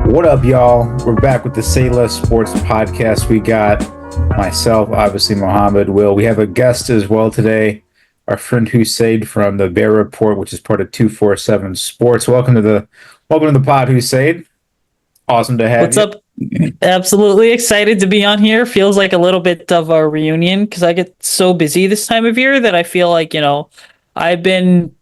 What up, y'all? We're back with the Say Less Sports podcast. We got myself, obviously Mohammed, Will. We have a guest as well today, our friend Usayd from the Bear Report, which is part of 247 Sports. Welcome to the pod, Usayd. Awesome to have What's you. up? Absolutely excited to be on here. Feels like a little bit of a reunion because I get so busy this time of year that I feel like, I've been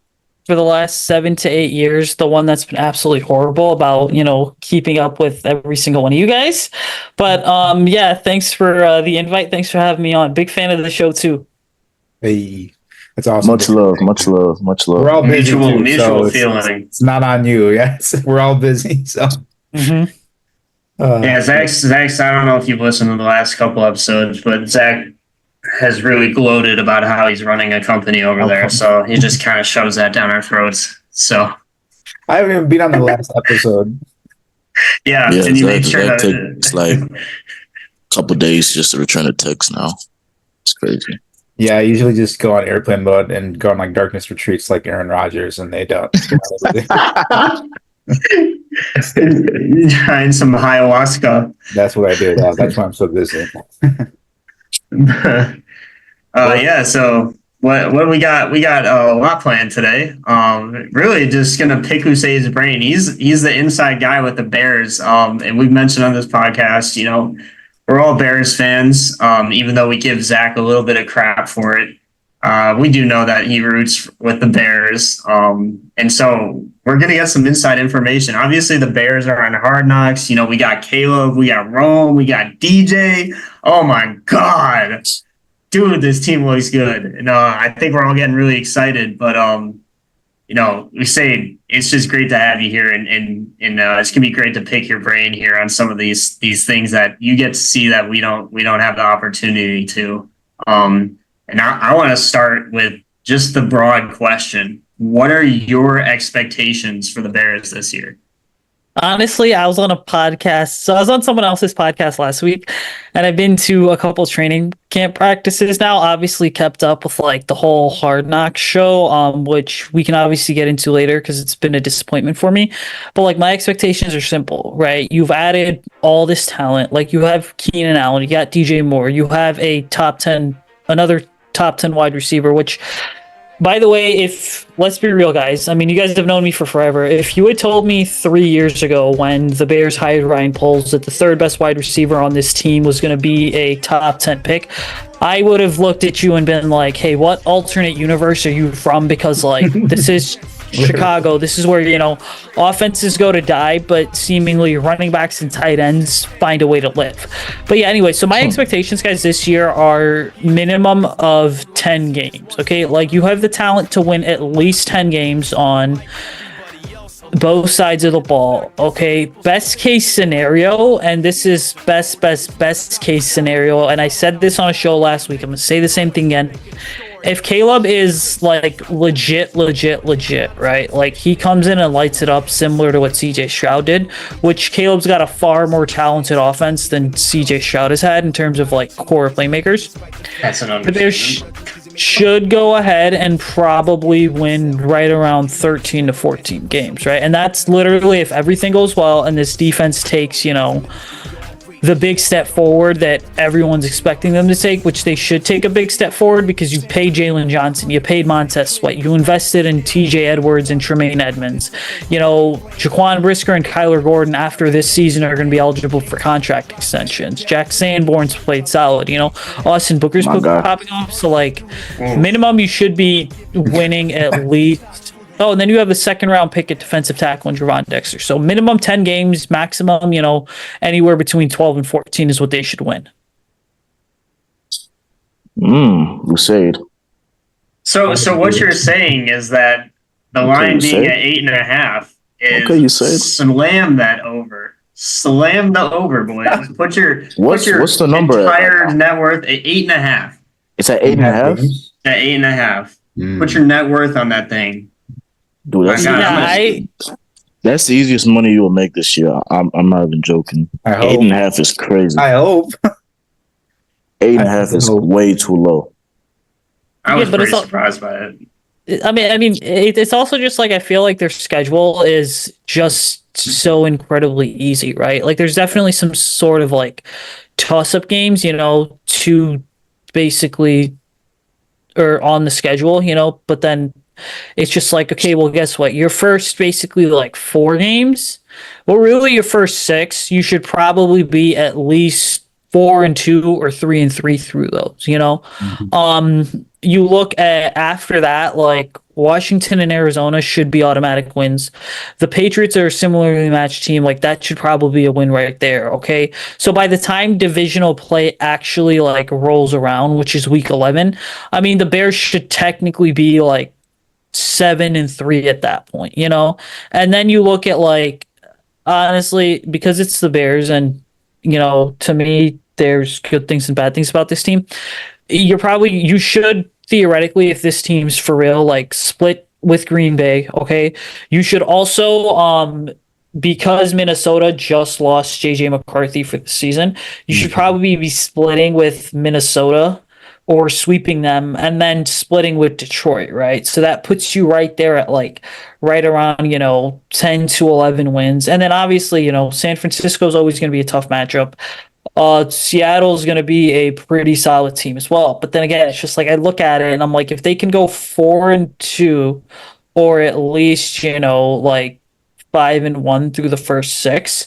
for the last 7 to 8 years, the one that's been absolutely horrible about, keeping up with every single one of you guys. But yeah, thanks for the invite. Thanks for having me on. Big fan of the show too. Hey, that's awesome. Much love. We're all busy mutual so feeling. It's not on you. Yes, we're all busy. So. Mm-hmm. Yeah, Zach's. I don't know if you've listened to the last couple episodes, but Zach has really gloated about how he's running a company over there. So he just kind of shoves that down our throats. So I haven't even been on the last episode. Yeah, and you make sure that takes like a couple days just to return a text now. It's crazy. Yeah, I usually just go on airplane mode and go on like darkness retreats like Aaron Rodgers, and they don't. Trying some ayahuasca. That's what I do. That's why I'm so busy. Yeah. So what we got? We got a lot planned today. Really just gonna pick Usayd's brain. He's the inside guy with the Bears. And we've mentioned on this podcast, we're all Bears fans. Even though we give Zach a little bit of crap for it. We do know that he roots with the Bears. And so we're going to get some inside information. Obviously, the Bears are on Hard Knocks. We got Caleb, we got Rome, we got DJ. Oh, my God. Dude, this team looks good. And I think we're all getting really excited. But, we say it's just great to have you here. And it's going to be great to pick your brain here on some of these things that you get to see that we don't have the opportunity to. And I want to start with just the broad question. What are your expectations for the Bears this year? Honestly, I was on a podcast. So I was on someone else's podcast last week, and I've been to a couple training camp practices now. Obviously kept up with like the whole Hard Knocks show, which we can obviously get into later because it's been a disappointment for me. But like my expectations are simple, right? You've added all this talent. Like you have Keenan Allen, you got DJ Moore, you have another top 10 wide receiver, which, by the way, let's be real, guys. I mean, you guys have known me for forever. If you had told me 3 years ago when the Bears hired Ryan Poles that the third best wide receiver on this team was going to be a top 10 pick, I would have looked at you and been like, hey, what alternate universe are you from? Because like this is Chicago. This is where, offenses go to die, but seemingly running backs and tight ends find a way to live. But yeah, anyway, so my expectations, guys, this year are minimum of 10 games. Okay. Like you have the talent to win at least 10 games on both sides of the ball. Okay. Best case scenario. And this is best case scenario. And I said this on a show last week. I'm going to say the same thing again. If Caleb is like legit, right? Like he comes in and lights it up similar to what CJ Stroud did, which Caleb's got a far more talented offense than CJ Stroud has had in terms of like core playmakers. That's an understatement. The Bears should go ahead and probably win right around 13 to 14 games, right? And that's literally if everything goes well and this defense takes, the big step forward that everyone's expecting them to take, which they should take a big step forward because you paid Jalen Johnson, you paid Montez Sweat, you invested in TJ Edwards and Tremaine Edmonds. Jaquan Brisker and Kyler Gordon after this season are going to be eligible for contract extensions. Jack Sanborn's played solid. Austin Booker's popping off. So minimum you should be winning at least. Oh, and then you have the second round pick at defensive tackle in Javon Dexter. So minimum 10 games, maximum, anywhere between 12 and 14 is what they should win. Usayd. So what you're saying is that the line being at 8.5 is slam that over. Slam the over, boys. Put your what's the number entire net worth at 8.5. It's at 8.5? At 8.5. Put your net worth on that thing. Dude, that's the easiest money you will make this year. I'm not even joking. 8.5 is crazy. I hope. 8.5 is way too low. I was pretty surprised by it. I mean, it's also just like I feel like their schedule is just so incredibly easy, right? Like there's definitely some sort of like toss-up games, to basically or on the schedule, but then it's just like, okay, well, guess what? Your first basically like 4 games, well, really your first 6, you should probably be at least 4-2 or 3-3 through those, you look at after that, like Washington and Arizona should be automatic wins. The Patriots are a similarly matched team. Like that should probably be a win right there. Okay. So by the time divisional play actually like rolls around, which is week 11, I mean, the Bears should technically be like 7-3 at that point, and then you look at like, honestly, because it's the Bears and, to me, there's good things and bad things about this team. You should theoretically, if this team's for real, like split with Green Bay, okay, you should also, because Minnesota just lost JJ McCarthy for the season, you should probably be splitting with Minnesota or sweeping them and then splitting with Detroit, right? So that puts you right there at like right around, 10 to 11 wins. And then obviously, San Francisco is always going to be a tough matchup. Seattle's going to be a pretty solid team as well. But then again, it's just like I look at it and I'm like, if they can go 4-2 or at least, like 5-1 through the first 6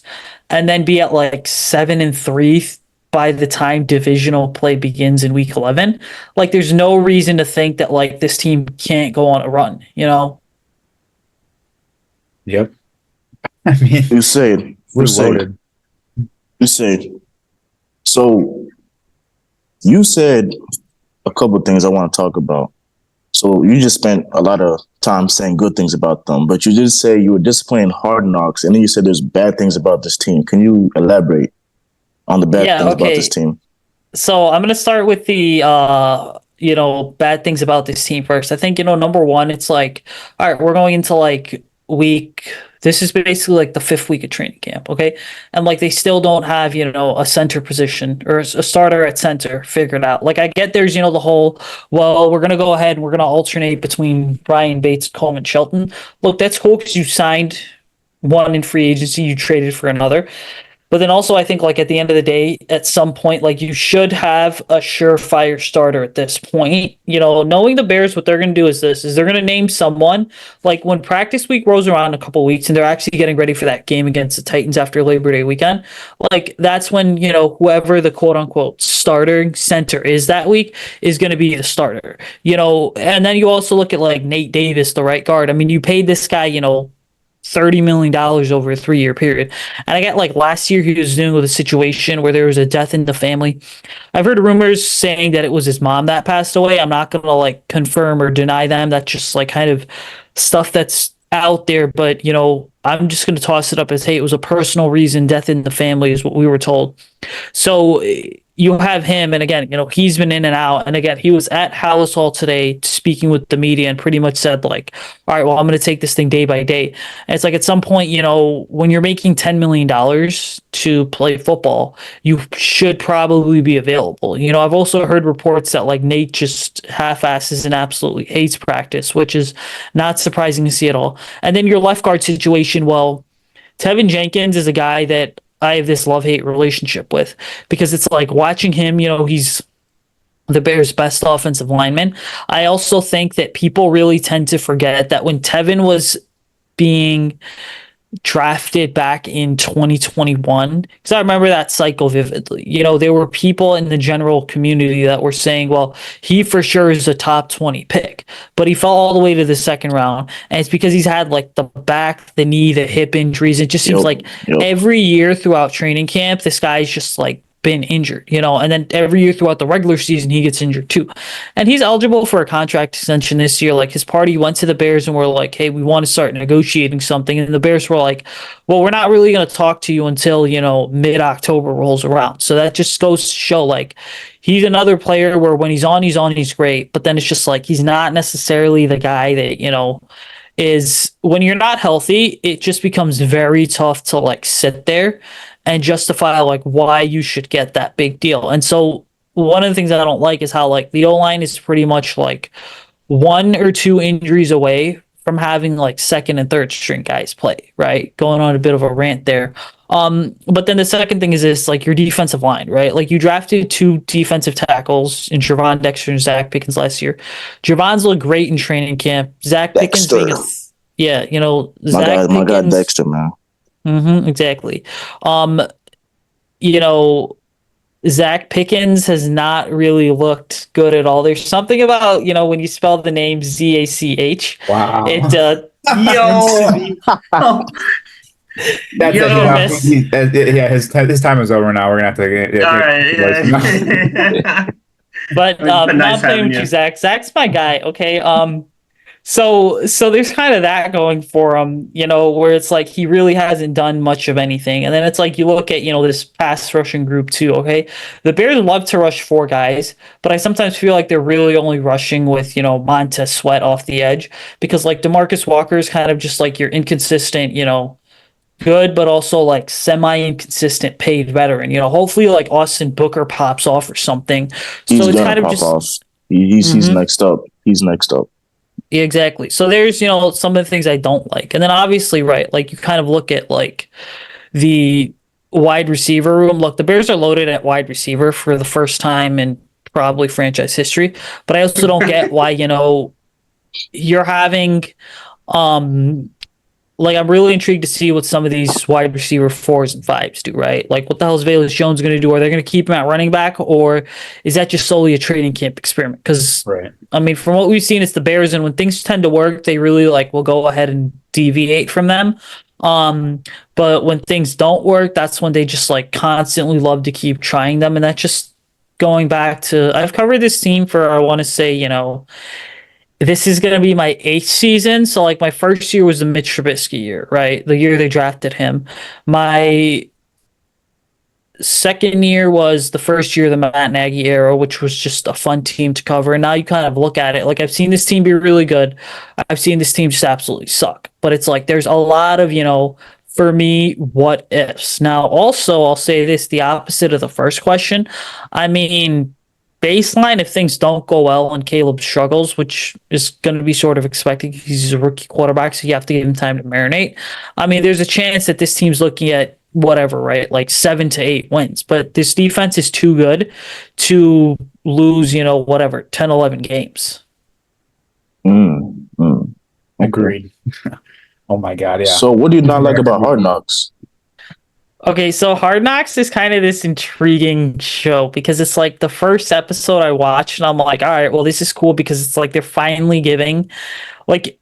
and then be at like 7-3 by the time divisional play begins in week 11, like there's no reason to think that like this team can't go on a run, Yep. I mean, Usayd. So you said a couple of things I want to talk about. So you just spent a lot of time saying good things about them, but you did say you were disappointed in Hard Knocks, and then you said there's bad things about this team. Can you elaborate on the bad things about this team? So I'm going to start with the, bad things about this team first. I think, number one, it's like, all right, we're going into like this is basically like the 5th week of training camp. Okay. And like, they still don't have, a center position or a starter at center figured out. Like I get there's, the whole, well, we're going to go ahead and we're going to alternate between Brian Bates, Coleman, Shelton. Look, that's cool because you signed one in free agency, you traded for another. But then also, I think, like, at the end of the day, at some point, like, you should have a surefire starter at this point. Knowing the Bears, what they're going to do is they're going to name someone. Like, when practice week rolls around in a couple weeks and they're actually getting ready for that game against the Titans after Labor Day weekend, like, that's when, whoever the quote-unquote starter center is that week is going to be the starter. And then you also look at, like, Nate Davis, the right guard. I mean, you paid this guy, $30 million over a 3-year period. And I got like last year he was dealing with a situation where there was a death in the family. I've heard rumors saying that it was his mom that passed away. I'm not going to like confirm or deny them. That's just like kind of stuff that's out there. But, I'm just going to toss it up as, hey, it was a personal reason. Death in the family is what we were told. So you have him, and again, he's been in and out. And again, he was at Hallis Hall today speaking with the media and pretty much said like, all right, well, I'm going to take this thing day by day. And it's like at some point, when you're making $10 million to play football, you should probably be available. I've also heard reports that like Nate just half-asses and absolutely hates practice, which is not surprising to see at all. And then your left guard situation, well, Tevin Jenkins is a guy that I have this love-hate relationship with because it's like watching him, he's the Bears' best offensive lineman. I also think that people really tend to forget that when Tevin was being drafted back in 2021, because I remember that cycle vividly. There were people in the general community that were saying, well, he for sure is a top 20 pick, but he fell all the way to the 2nd round. And it's because he's had like the back, the knee, the hip injuries. It just seems like every year throughout training camp, this guy's just like been injured, and then every year throughout the regular season, he gets injured too. And he's eligible for a contract extension this year. Like his party went to the Bears and were like, hey, we want to start negotiating something. And the Bears were like, well, we're not really going to talk to you until, mid-October rolls around. So that just goes to show like he's another player where when he's on, he's great. But then it's just like, he's not necessarily the guy that, is when you're not healthy, it just becomes very tough to like sit there and justify like why you should get that big deal. And so one of the things that I don't like is how like the O-line is pretty much like 1 or 2 injuries away from having like second and third string guys play, right? Going on a bit of a rant there. But then the second thing is this, like your defensive line, right? Like you drafted 2 defensive tackles in Javon Dexter and Zach Pickens last year. Javon's looked great in training camp. Zach Pickens being yeah, you know, my guy Dexter, man. Exactly. You know, Zach Pickens has not really looked good at all. There's something about, you know, when you spell the name Zach. Wow. It That's yeah, his time is over now. We're gonna have to. All right. Yeah. But not playing with you, Zach. Zach's my guy. Okay. So there's kind of that going for him, you know, where it's like he really hasn't done much of anything. And then it's like you look at, you know, this pass rushing group too, okay? The Bears love to rush 4 guys, but I sometimes feel like they're really only rushing with, you know, Montez Sweat off the edge because like DeMarcus Walker is kind of just like your inconsistent, you know, good, but also like semi-inconsistent paid veteran. You know, hopefully like Austin Booker pops off or something. He's so it's gonna kind of pop just off. He's next up. He's next up. Yeah, exactly. So there's, you know, some of the things I don't like. And then obviously, right, like you kind of look at like the wide receiver room. Look, the Bears are loaded at wide receiver for the first time in probably franchise history. But I also don't get why, you know, you're having like I'm really intrigued to see what some of these wide receiver 4s and 5s do, right? Like what the hell is Velus Jones going to do? Are they going to keep him at running back, or is that just solely a training camp experiment? Because I mean, from what we've seen, it's the Bears, and when things tend to work, they really like will go ahead and deviate from them. But when things don't work, that's when they just like constantly love to keep trying them, and that's just going back to I've covered this team for I want to say, you know, this is going to be my 8th season. So, like, my first year was the Mitch Trubisky year, right? The year they drafted him. My second year was the first year of the Matt Nagy era, which was just a fun team to cover. And now you kind of look at it. Like, I've seen this team be really good. I've seen this team just absolutely suck. But it's like there's a lot of, you know, for me, what ifs. Now, also, I'll say this, the opposite of the first question. I mean, baseline, if things don't go well and Caleb struggles, which is going to be sort of expected, he's a rookie quarterback, so you have to give him time to marinate. I mean, there's a chance that this team's looking at whatever, right? Like 7 to 8 wins, but this defense is too good to lose, you know, whatever, 10, 11 games. Agreed. Oh my God. Yeah. So what do you not like about Hard Knocks? Okay, so Hard Knocks is kind of this intriguing show because it's like the first episode I watched and I'm like, all right, well, this is cool because it's like they're finally giving, like,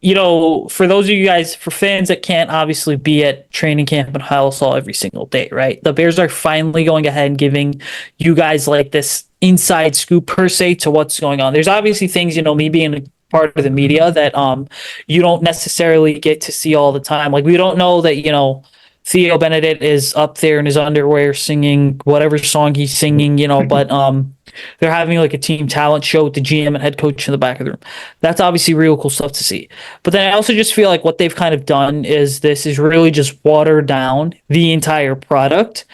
you know, for those of you guys, for fans that can't obviously be at training camp and Hall every single day, right? The Bears are finally going ahead and giving you guys like this inside scoop per se to what's going on. There's obviously things, you know, me being a part of the media that you don't necessarily get to see all the time. Like we don't know that, you know, Theo Benedict is up there in his underwear singing whatever song he's singing, you know, but they're having like a team talent show with the GM and head coach in the back of the room. That's obviously real cool stuff to see. But then I also just feel like what they've kind of done is this is really just watered down the entire product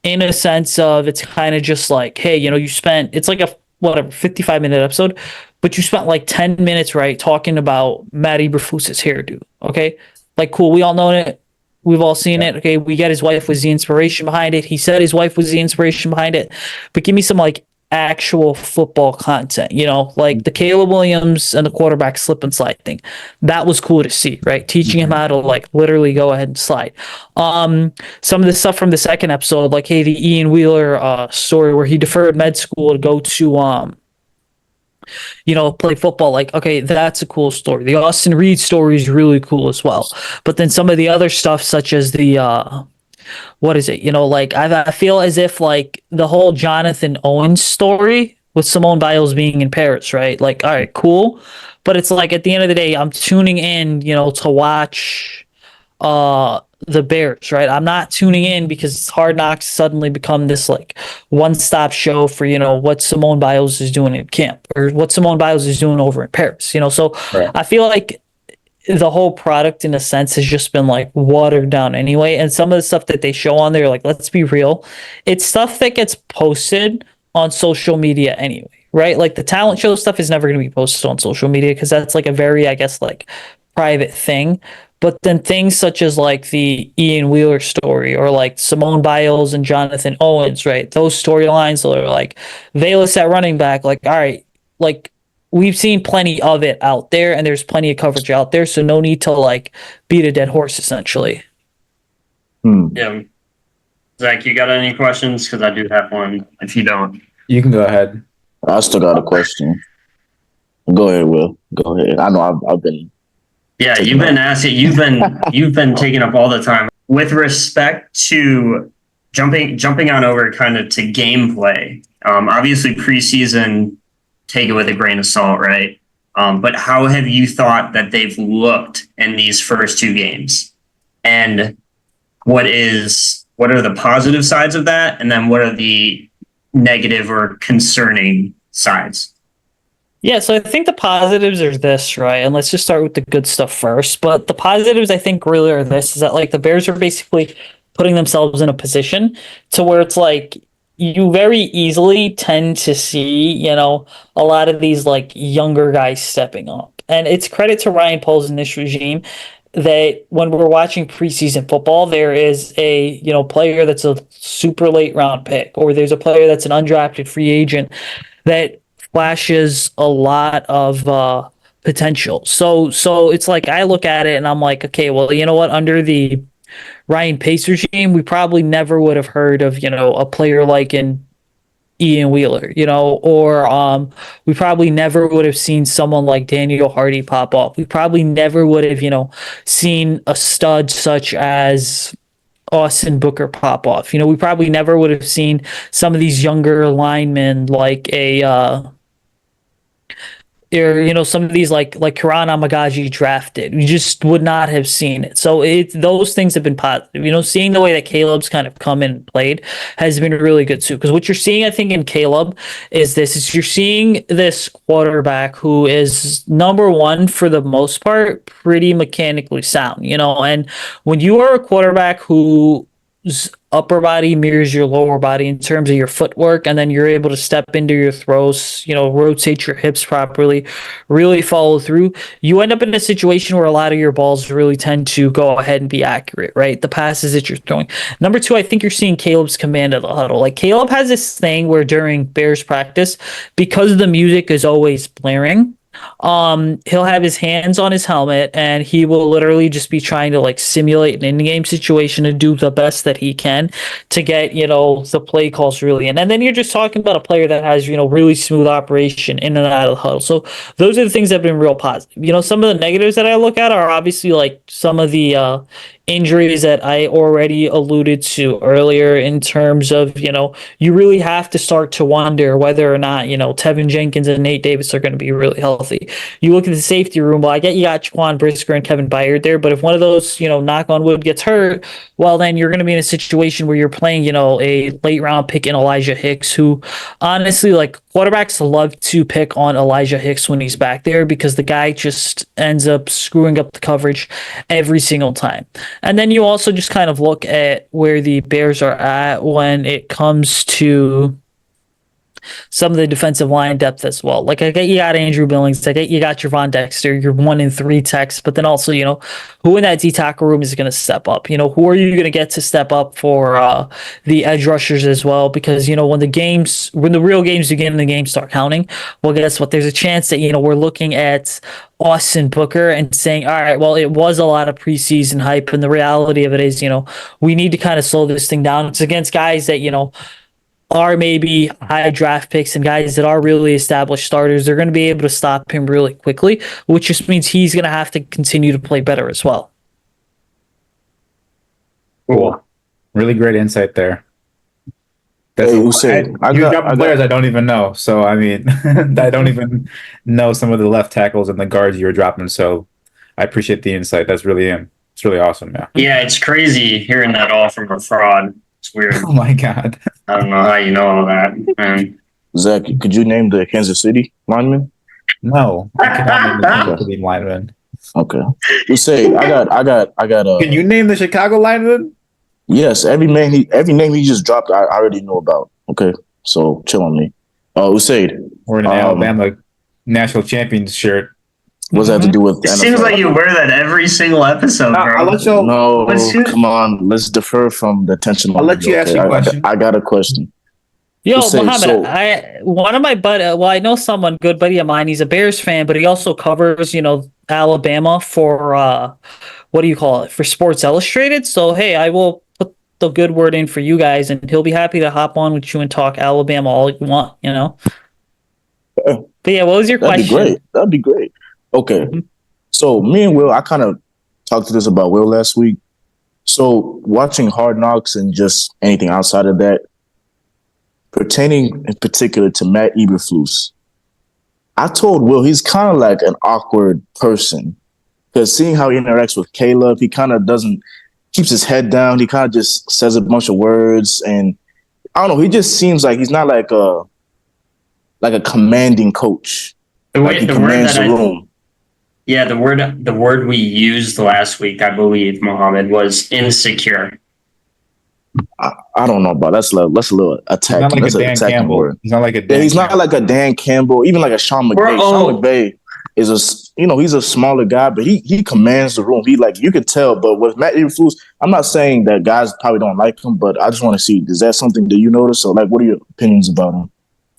in a sense of it's kind of just like, hey, you know, you spent, it's like a whatever 55-minute episode, but you spent like 10 minutes, right, talking about Matt Eberflus's hairdo. Okay. Like, cool. We all know it. We've all seen it. Okay, we get his wife was the inspiration behind it. He said his wife was the inspiration behind it. But give me some like actual football content, you know, like the Caleb Williams and the quarterback slip and slide thing. That was cool to see, right? Teaching him how to like literally go ahead and slide. Some of the stuff from the second episode, like hey, the Ian Wheeler story where he deferred med school to go to you know, play football. Like, okay, that's a cool story. The Austin Reed story is really cool as well. But then some of the other stuff, such as the what is it? You know, like I feel as if like the whole Jonathan Owens story with Simone Biles being in Paris, right? Like, all right, cool. But it's like at the end of the day, I'm tuning in, you know, to watch the Bears, right? I'm not tuning in because Hard Knocks suddenly become this like one-stop show for, you know, what Simone Biles is doing in camp or what Simone Biles is doing over in Paris, you know? So I feel like the whole product in a sense has just been like watered down anyway. And some of the stuff that they show on there, like, let's be real, it's stuff that gets posted on social media anyway, right? Like the talent show stuff is never going to be posted on social media because that's like a very, I guess, like private thing. But then things such as like the Ian Wheeler story or like Simone Biles and Jonathan Owens, right? Those storylines that are like Valus at running back, like, all right, like we've seen plenty of it out there and there's plenty of coverage out there. So no need to like beat a dead horse essentially. Yeah. Zach, you got any questions? Because I do have one if you don't. You can go ahead. I still got a question. Go ahead, Will. Go ahead. I know I've been. Yeah, you've been asking. You've been taking up all the time with respect to jumping on over kind of to gameplay. Obviously, preseason, take it with a grain of salt, right? But how have you thought that they've looked in these first two games? And what are the positive sides of that? And then what are the negative or concerning sides? Yeah, so I think the positives are this, right? And let's just start with the good stuff first. But the positives, I think, really are this: is that like the Bears are basically putting themselves in a position to where it's like you very easily tend to see, you know, a lot of these like younger guys stepping up. And it's credit to Ryan Poles and this regime that when we're watching preseason football, there is a, you know, player that's a super late round pick, or there's a player that's an undrafted free agent that flashes a lot of potential. So it's like I look at it and I'm like, okay, well, you know what? Under the Ryan Pace regime, we probably never would have heard of, you know, a player like in Ian Wheeler, you know, or we probably never would have seen someone like Daniel Hardy pop up. We probably never would have, you know, seen a stud such as Austin Booker pop off. You know, we probably never would have seen some of these younger linemen like or you know, some of these like Karan Amagaji drafted. We just would not have seen it. So those things have been positive. You know, seeing the way that Caleb's kind of come in and played has been really good too. Because what you're seeing, I think, in Caleb is you're seeing this quarterback who is number one for the most part, pretty mechanically sound. You know, and when you are a quarterback whose upper body mirrors your lower body in terms of your footwork, and then you're able to step into your throws, you know, rotate your hips properly, really follow through, you end up in a situation where a lot of your balls really tend to go ahead and be accurate, right? The passes that you're throwing. Number two, I think you're seeing Caleb's command of the huddle. Like Caleb has this thing where during Bears practice, because the music is always blaring, he'll have his hands on his helmet and he will literally just be trying to like simulate an in-game situation and do the best that he can to get, you know, the play calls really in. And then you're just talking about a player that has, you know, really smooth operation in and out of the huddle. So those are the things that have been real positive. You know, some of the negatives that I look at are obviously like some of the injuries that I already alluded to earlier in terms of, you know, you really have to start to wonder whether or not, you know, Tevin Jenkins and Nate Davis are going to be really healthy. You look at the safety room, well, I get you got Jaquan Brisker and Kevin Byard there, but if one of those, you know, knock on wood gets hurt, well, then you're going to be in a situation where you're playing, you know, a late round pick in Elijah Hicks, who honestly, like, quarterbacks love to pick on Elijah Hicks when he's back there because the guy just ends up screwing up the coverage every single time. And then you also just kind of look at where the Bears are at when it comes to some of the defensive line depth as well. Like I get you got Andrew Billings, I get you got Javon Dexter, you're 1 in 3 techs, but then also, you know, who in that D tackle room is going to step up? You know, who are you going to get to step up for the edge rushers as well? Because, you know, when the real games begin and the games start counting, well, guess what? There's a chance that, you know, we're looking at Austin Booker and saying, all right, well, it was a lot of preseason hype. And the reality of it is, you know, we need to kind of slow this thing down. It's against guys that, you know, are maybe high draft picks and guys that are really established starters. They're going to be able to stop him really quickly, which just means he's going to have to continue to play better as well. Cool. Really great insight there. Hey, Usayd, I got players I don't even know. So, I mean, I don't even know some of the left tackles and the guards you were dropping. So I appreciate the insight. It's really awesome. Yeah. Yeah, it's crazy hearing that all from a fraud. It's weird. Oh my God. I don't know how you know all that, man. Zach, could you name the Kansas City lineman? No, I cannot name the Kansas City lineman. Okay. Usayd, I got. Can you name the Chicago lineman? Yes, every name he just dropped, I already know about. Okay, so chill on me. Usayd, We're in an Alabama national champion shirt. What does that have to do with It NFL? seems like you wear that every single episode, bro. I'll let y'all. No, What's your- come on. Let's defer from the tension. I'll let you ask your question. I got a question. Yo, Usayd, Muhammad, one of my I know someone, good buddy of mine. He's a Bears fan, but he also covers, Alabama for what do you call it, for Sports Illustrated. So hey, I will put the good word in for you guys, and he'll be happy to hop on with you and talk Alabama all you want. But yeah, what was your That'd question? be great. That'd be great. Okay. Mhm. So me and Will, I kind of talked to this about Will last week. So watching Hard Knocks and just anything outside of that, pertaining in particular to Matt Eberflus, I told Will he's kind of like an awkward person because seeing how he interacts with Caleb, he kind of keeps his head down. He kind of just says a bunch of words, and I don't know. He just seems like he's not like a commanding coach. Like he commands the room. Yeah, the word we used last week, I believe, Mohammed, was insecure. I don't know about that's a little attacking. He's not like That's a an Dan attacking Campbell. word. He's not like a Yeah, Dan he's not Campbell. like a Dan Campbell, even like a Sean McVay. Sean McVay is he's a smaller guy, but he commands the room. He you could tell. But with Matt Eberflus, I'm not saying that guys probably don't like him, but I just want to see, is that something that you notice? Or what are your opinions about him?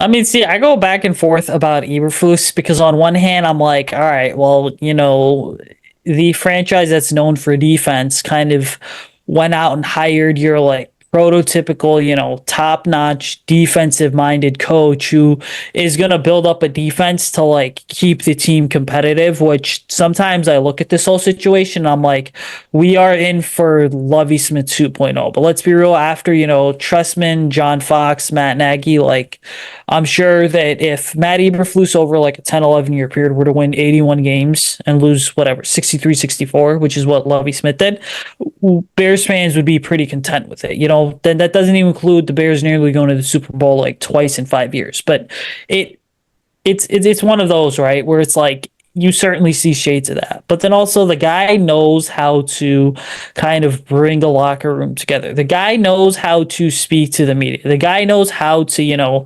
I mean, see, I go back and forth about Eberflus because on one hand, I'm like, all right, well, the franchise that's known for defense kind of went out and hired your prototypical, top-notch defensive-minded coach who is going to build up a defense to keep the team competitive, which sometimes I look at this whole situation and I'm like, we are in for Lovie Smith 2.0. But let's be real, after, Trestman, John Fox, Matt Nagy, I'm sure that if Matt Eberflus over a 10, 11 year period were to win 81 games and lose 63, 64, which is what Lovie Smith did, Bears fans would be pretty content with it. Then that doesn't even include the Bears nearly going to the Super Bowl twice in 5 years. But it's one of those, right, where it's you certainly see shades of that. But then also the guy knows how to kind of bring the locker room together. The guy knows how to speak to the media. The guy knows how to,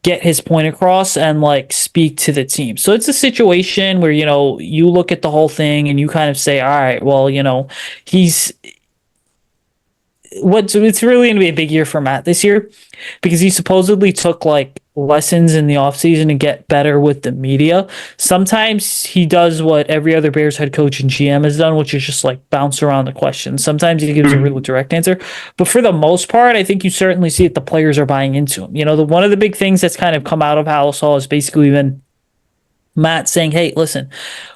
get his point across and speak to the team. So it's a situation where, you look at the whole thing and you kind of say, all right, well, it's really going to be a big year for Matt this year because he supposedly took lessons in the offseason to get better with the media. Sometimes he does what every other Bears head coach and GM has done, which is just bounce around the questions. Sometimes he gives a really direct answer, but for the most part, I think you certainly see that the players are buying into him. One of the big things that's kind of come out of House Hall has basically been Matt saying, hey, listen,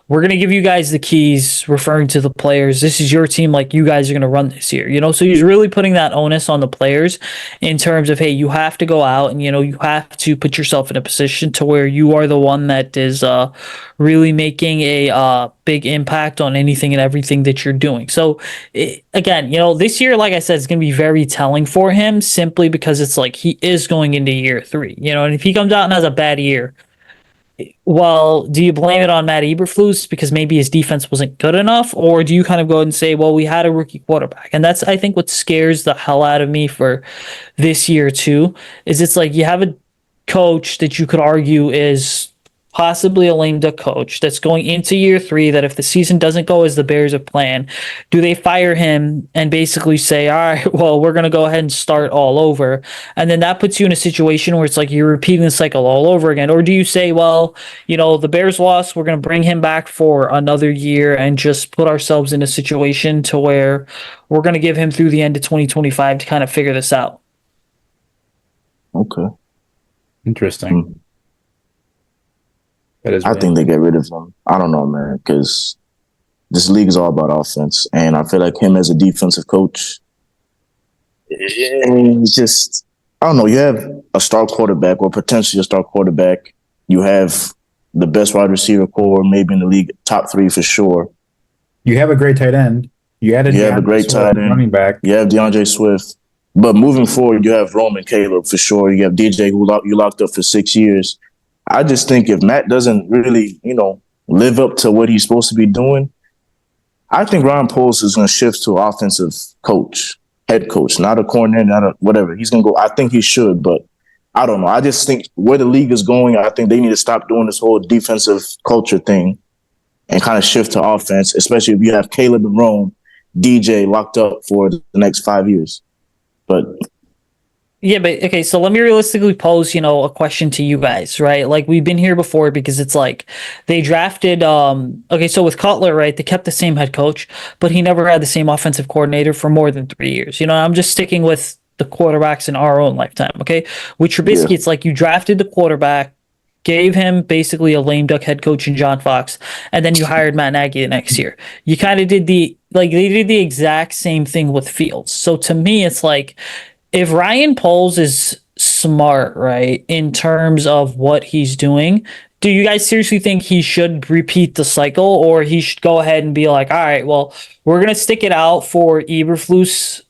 we're going to give you guys the keys, referring to the players. This is your team. You guys are going to run this year, So he's really putting that onus on the players in terms of, hey, you have to go out and, you have to put yourself in a position to where you are the one that is really making a big impact on anything and everything that you're doing. So again, this year, like I said, is going to be very telling for him simply because it's he is going into year 3, and if he comes out and has a bad year, well, do you blame it on Matt Eberflus because maybe his defense wasn't good enough? Or do you kind of go and say, well, we had a rookie quarterback? And that's, I think, what scares the hell out of me for this year, too, is it's you have a coach that you could argue is possibly a lame duck coach that's going into year 3 that if the season doesn't go as the Bears have planned, do they fire him and basically say, all right, well, we're going to go ahead and start all over? And then that puts you in a situation where it's you're repeating the cycle all over again. Or do you say, well, the Bears lost, we're going to bring him back for another year and just put ourselves in a situation to where we're going to give him through the end of 2025 to kind of figure this out? Okay. Interesting. I think they get rid of him. I don't know, man, because this league is all about offense, and I feel like him as a defensive coach, just I don't know. You have a star quarterback, or potentially a star quarterback. You have the best wide receiver core, maybe in the league, top 3 for sure. You have a great tight end. You have a great tight end, running back. You have DeAndre Swift. But moving forward, you have Roman Caleb for sure. You have DJ, who you locked up for 6 years. I just think if Matt doesn't really, live up to what he's supposed to be doing, I think Ron Poles is going to shift to offensive coach, head coach, not a coordinator, not a whatever. He's going to go. I think he should, but I don't know. I just think where the league is going, I think they need to stop doing this whole defensive culture thing and kind of shift to offense, especially if you have Caleb and Rome, DJ locked up for the next 5 years. But Yeah, but okay, so let me realistically pose, a question to you guys, right? Like we've been here before because it's like they drafted okay, so with Cutler, right, they kept the same head coach, but he never had the same offensive coordinator for more than 3 years. I'm just sticking with the quarterbacks in our own lifetime, okay? With Trubisky, yeah, it's like you drafted the quarterback, gave him basically a lame duck head coach in John Fox, and then you hired Matt Nagy the next year. You kind of did they did the exact same thing with Fields. So to me, it's like if Ryan Poles is smart, right, in terms of what he's doing, do you guys seriously think he should repeat the cycle, or he should go ahead and be like, all right, well, we're gonna stick it out for Eberflus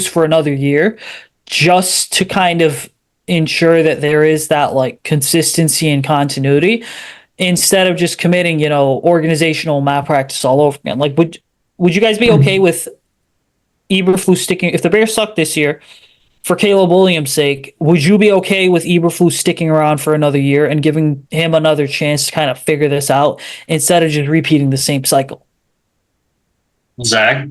for another year, just to kind of ensure that there is that like consistency and continuity, instead of just committing, organizational malpractice all over again. Like, would you guys be okay with Eberflus sticking? If the Bears suck this year, for Caleb Williams' sake, would you be okay with Eberflus sticking around for another year and giving him another chance to kind of figure this out instead of just repeating the same cycle? Zach?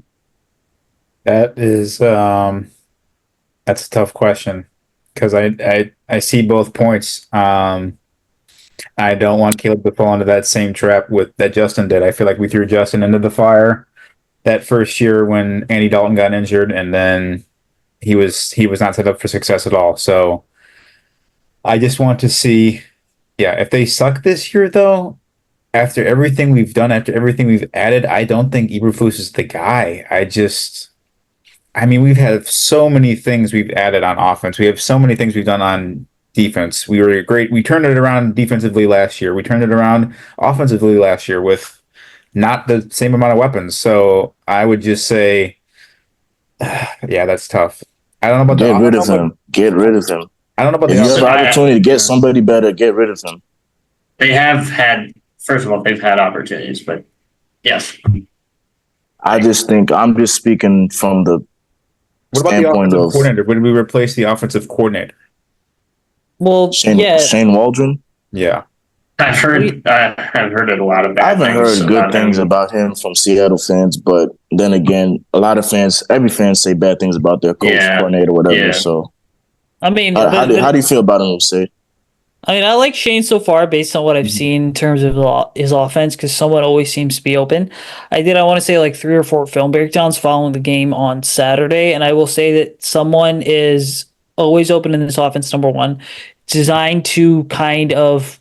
That is that's a tough question because I see both points. I don't want Caleb to fall into that same trap that Justin did. I feel like we threw Justin into the fire that first year when Andy Dalton got injured, and then he was not set up for success at all. So I just want to see, if they suck this year though, after everything we've done, after everything we've added, I don't think Eberflus is the guy. We've had so many things we've added on offense. We have so many things we've done on defense. We turned it around defensively last year. We turned it around offensively last year with not the same amount of weapons. So I would just say, that's tough. I don't know about get rid of him. Get rid of him. I don't know about if you have an opportunity to get somebody better, get rid of him. They have had, first of all, they've had opportunities, but yes. I just think I'm just speaking from the what about the offensive coordinator? Would we replace the offensive coordinator? Well, Shane Waldron. Yeah, I've heard a lot of bad I haven't things heard good things about him from Seattle fans, but then again, a lot of fans, every fan say bad things about their coach, coordinator, whatever. Yeah. So, how do you feel about him, Usayd? I like Shane so far based on what I've seen in terms of his offense, because someone always seems to be open. I want to say like 3 or 4 film breakdowns following the game on Saturday, and I will say that someone is always open in this offense, number one, designed to kind of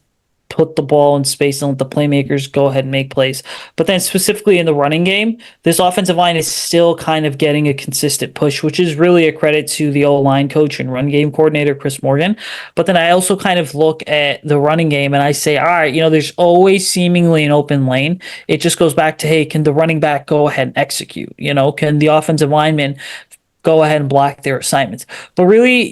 put the ball in space and let the playmakers go ahead and make plays. But then specifically in the running game, this offensive line is still kind of getting a consistent push, which is really a credit to the O-line coach and run game coordinator, Chris Morgan. But then I also kind of look at the running game and I say, all right, there's always seemingly an open lane. It just goes back to, hey, can the running back go ahead and execute? Can the offensive lineman go ahead and block their assignments? But really,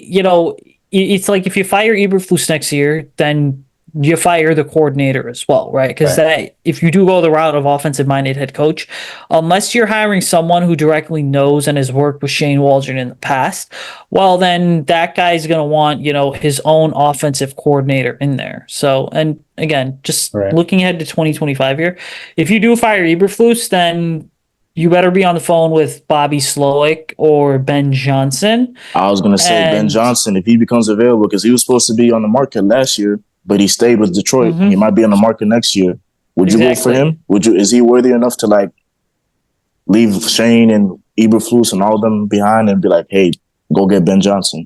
it's like if you fire Eberflus next year, then you fire the coordinator as well, right? Because if you do go the route of offensive-minded head coach, unless you're hiring someone who directly knows and has worked with Shane Waldron in the past, well, then that guy's going to want, his own offensive coordinator in there. So, and again, just looking ahead to 2025 here, if you do fire Eberflus, then you better be on the phone with Bobby Slowick or Ben Johnson. I was going to say Ben Johnson, if he becomes available, because he was supposed to be on the market last year, but he stayed with Detroit. He might be on the market next year. Would you go for him? Is he worthy enough to like leave Shane and Eberflus and all of them behind and be like, hey, go get Ben Johnson?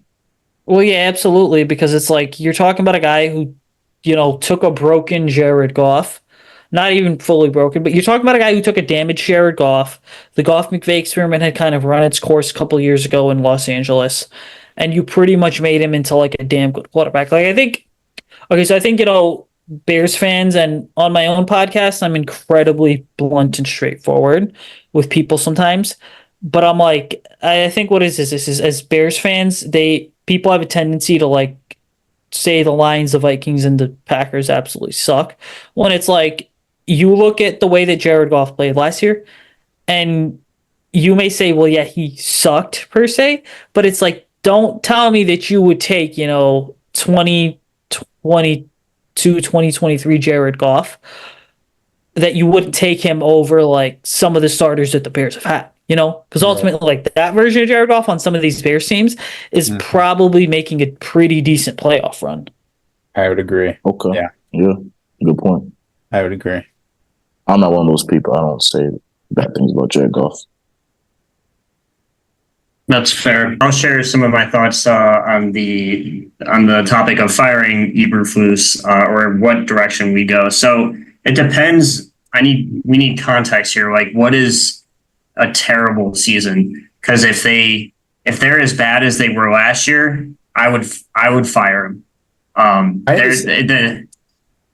Well, yeah, absolutely. Because it's like you're talking about a guy who, took a broken Jared Goff. Not even fully broken, but you're talking about a guy who took a damaged Jared Goff. The Goff-McVay experiment had kind of run its course a couple of years ago in Los Angeles, and you pretty much made him into like a damn good quarterback. Like I think, Bears fans, and on my own podcast, I'm incredibly blunt and straightforward with people sometimes. But I'm like, I think what is this? This is, as Bears fans, people have a tendency to like say the Lions, the Vikings, and the Packers absolutely suck. When it's like, you look at the way that Jared Goff played last year, and you may say, well, yeah, he sucked per se, but it's like, don't tell me that you would take, 2023 Jared Goff that you wouldn't take him over like some of the starters that the Bears have had, because ultimately like that version of Jared Goff on some of these Bears teams is probably making a pretty decent playoff run. I would agree. Okay. Yeah. Good point. I would agree. I'm not one of those people. I don't say bad things about Jared Goff. That's fair. I'll share some of my thoughts on the topic of firing Eberflus or what direction we go. So it depends. We need context here. Like, what is a terrible season? Because if they're as bad as they were last year, I would fire them.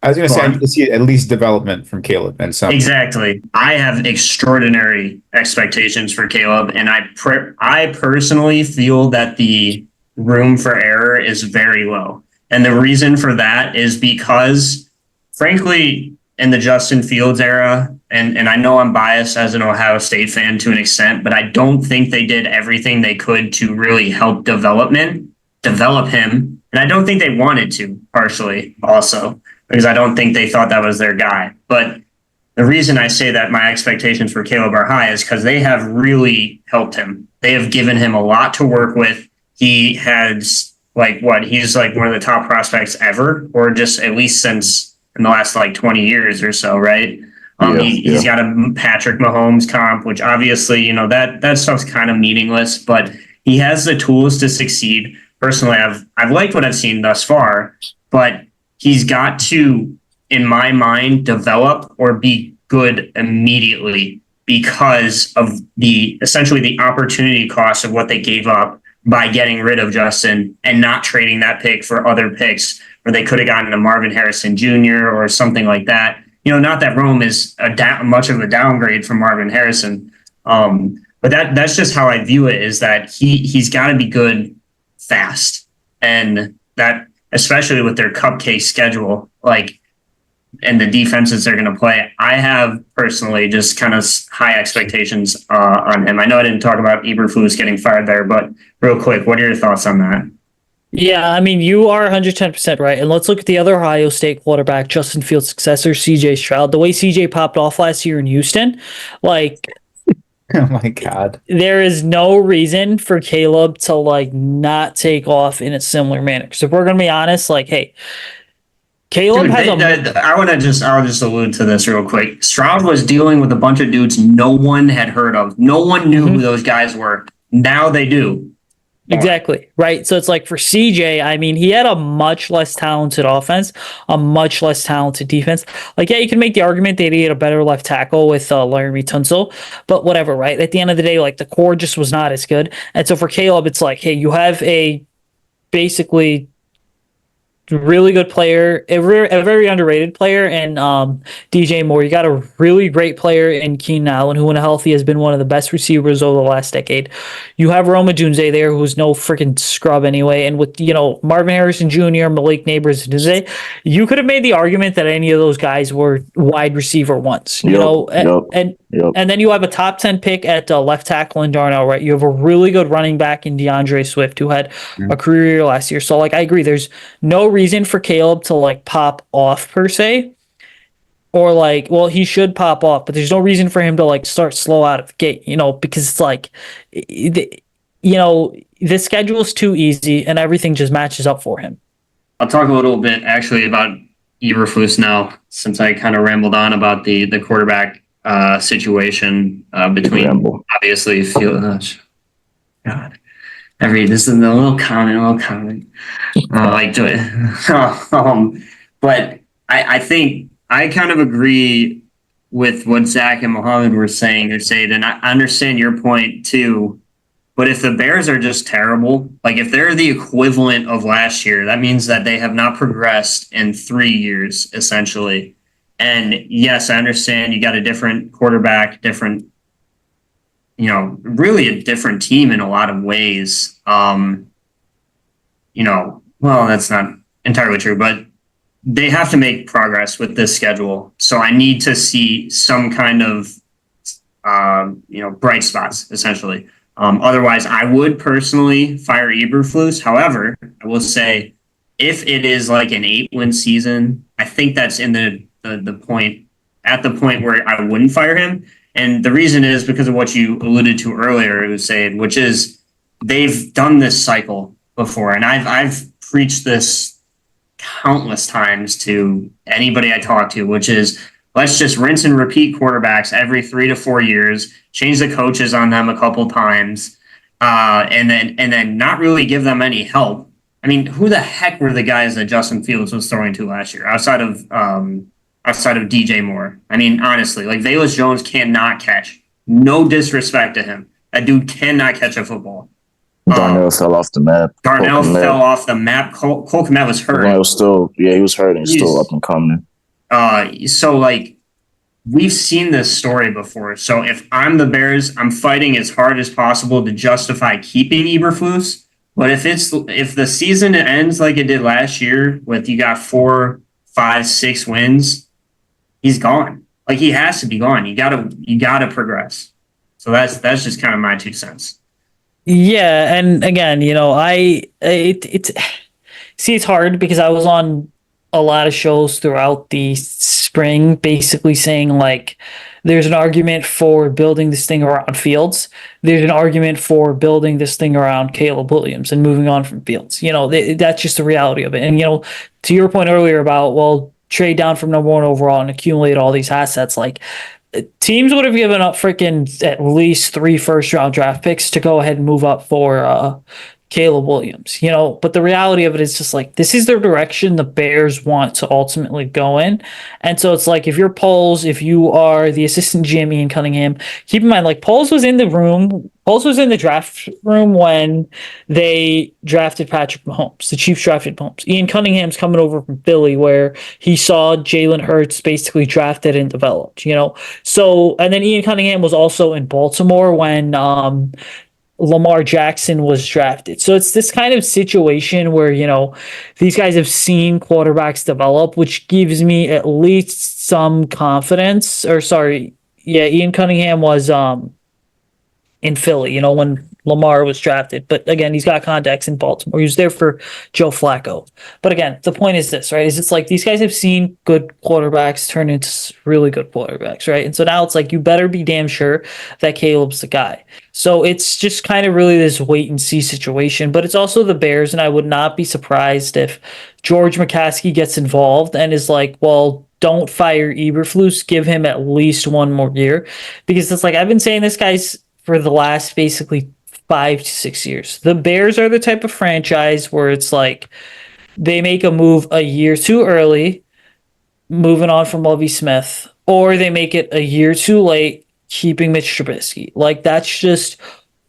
I was going to say, I need to see at least development from Caleb and something. Exactly. I have extraordinary expectations for Caleb, and I personally feel that the room for error is very low. And the reason for that is because, frankly, in the Justin Fields era, and I know I'm biased as an Ohio State fan to an extent, but I don't think they did everything they could to really help develop him. And I don't think they wanted to, partially also, because I don't think they thought that was their guy. But the reason I say that my expectations for Caleb are high is because they have really helped him. They have given him a lot to work with. He has he's like one of the top prospects ever, or just at least since in the last 20 years or so, right? He's got a Patrick Mahomes comp, which obviously, that stuff's kind of meaningless, but he has the tools to succeed. Personally, I've liked what I've seen thus far, but he's got to, in my mind, develop or be good immediately because of essentially the opportunity cost of what they gave up by getting rid of Justin and not trading that pick for other picks where they could have gotten a Marvin Harrison Jr. or something like that. Not that Rome is much of a downgrade from Marvin Harrison, but that's just how I view it, is that he's got to be good fast, and that especially with their cupcake schedule, and the defenses they're going to play, I have personally just kind of high expectations on him. I know I didn't talk about Eberflus getting fired there, but real quick, what are your thoughts on that? Yeah, I mean, you are 110% right. And let's look at the other Ohio State quarterback, Justin Fields' successor, CJ Stroud. The way CJ popped off last year in Houston, oh my God. There is no reason for Caleb to not take off in a similar manner. Because if we're gonna be honest, hey, Caleb I'll just allude to this real quick. Stroud was dealing with a bunch of dudes no one had heard of. No one knew who those guys were. Now they do. Exactly. Right. So it's for CJ, I mean, he had a much less talented offense, a much less talented defense. Yeah, you can make the argument that he had a better left tackle with Larry Tunsil, but whatever, right? At the end of the day, the core just was not as good. And so for Caleb, it's hey, you have a basically really good player, a very underrated player in DJ Moore. You got a really great player in Keenan Allen, who when healthy has been one of the best receivers over the last decade. You have Roma Dunze there, who's no freaking scrub anyway, and with Marvin Harrison Jr., Malik Neighbors, Dunze, you could have made the argument that any of those guys were wide receiver ones. And then you have a top 10 pick at left tackle in Darnell, right? You have a really good running back in DeAndre Swift, who had a career year last year. So I agree, there's no reason for Caleb to pop off per se, or well, he should pop off, but there's no reason for him to start slow out of the gate, because it's the schedule's too easy and everything just matches up for him. I'll talk a little bit actually about Eberflus now, since I kind of rambled on about the quarterback situation between obviously Fields. God. This is a little comment. But I think I kind of agree with what Zach and Mohammed were saying, and I understand your point too. But if the Bears are just terrible, if they're the equivalent of last year, that means that they have not progressed in 3 years, essentially. And yes, I understand you got a different quarterback, really a different team in a lot of ways. Well, that's not entirely true, but they have to make progress with this schedule. So I need to see some kind of, bright spots, essentially. Otherwise, I would personally fire Eberflus. However, I will say, if it is an 8-win season, I think that's in the point at the point where I wouldn't fire him. And the reason is because of what you alluded to earlier, Usayd, which is they've done this cycle before. And I've preached this countless times to anybody I talk to, which is let's just rinse and repeat quarterbacks every 3 to 4 years, change the coaches on them a couple times, and then not really give them any help. I mean, who the heck were the guys that Justin Fields was throwing to last year outside of DJ Moore? I mean, honestly, like Velus Jones cannot catch. No disrespect to him. That dude cannot catch a football. Darnell fell off the map. Darnell fell off the map. Cole Kmet was hurt. He was hurt and still up and coming. So like we've seen this story before. So if I'm the Bears, I'm fighting as hard as possible to justify keeping Eberflus. But if the season ends like it did last year, with you got 4, 5, 6 wins, he's gone. Like he has to be gone. You gotta progress. So that's just kind of my 2 cents. Yeah, and again, it's hard because I was on a lot of shows throughout the spring, basically saying like, there's an argument for building this thing around Fields. There's an argument for building this thing around Caleb Williams and moving on from Fields. That's just the reality of it. And to your point earlier about trade down from number 1 overall and accumulate all these assets, like. Teams would have given up freaking at least 3 first-round draft picks to go ahead and move up for Caleb Williams, but the reality of it is just like, this is the direction the Bears want to ultimately go in. And so it's like, if you're Poles, if you are the assistant GM Ian Cunningham, keep in mind, like Poles was in the draft room when they drafted Patrick Mahomes, the Chiefs drafted Mahomes. Ian Cunningham's coming over from Philly where he saw Jalen Hurts basically drafted and developed, So, and then Ian Cunningham was also in Baltimore when Lamar Jackson was drafted. So it's this kind of situation where, these guys have seen quarterbacks develop, which gives me at least some confidence. Ian Cunningham was in Philly, when Lamar was drafted. But again, he's got contacts in Baltimore. He was there for Joe Flacco. But again, the point is this, right? Is it's like these guys have seen good quarterbacks turn into really good quarterbacks, right? And so now it's like, you better be damn sure that Caleb's the guy. So it's just kind of really this wait and see situation. But it's also the Bears, and I would not be surprised if George McCaskey gets involved and is like, well, don't fire Eberflus, give him at least 1 more year. Because it's like, I've been saying this guy's for the last basically 5 to 6 years. The Bears are the type of franchise where it's like they make a move a year too early, moving on from Lovie Smith, or they make it a year too late, keeping Mitch Trubisky. Like, that's just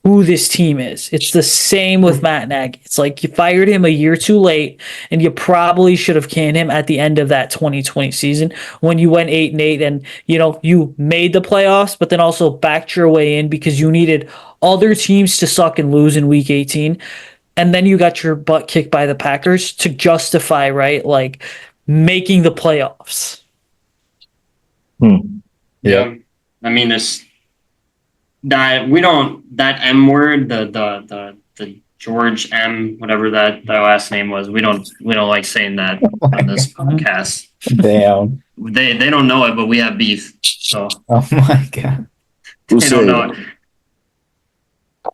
who this team is. It's the same with Matt Nagy. It's like you fired him a year too late, and you probably should have canned him at the end of that 2020 season when you went 8-8 and you made the playoffs, but then also backed your way in because you needed other teams to suck and lose in week 18. And then you got your butt kicked by the Packers to justify, right? Like making the playoffs. Yeah. I mean, that M word, the George M, whatever that last name was, we don't like saying that on this podcast. Damn. They don't know it, but we have beef. So oh my god. They don't know it.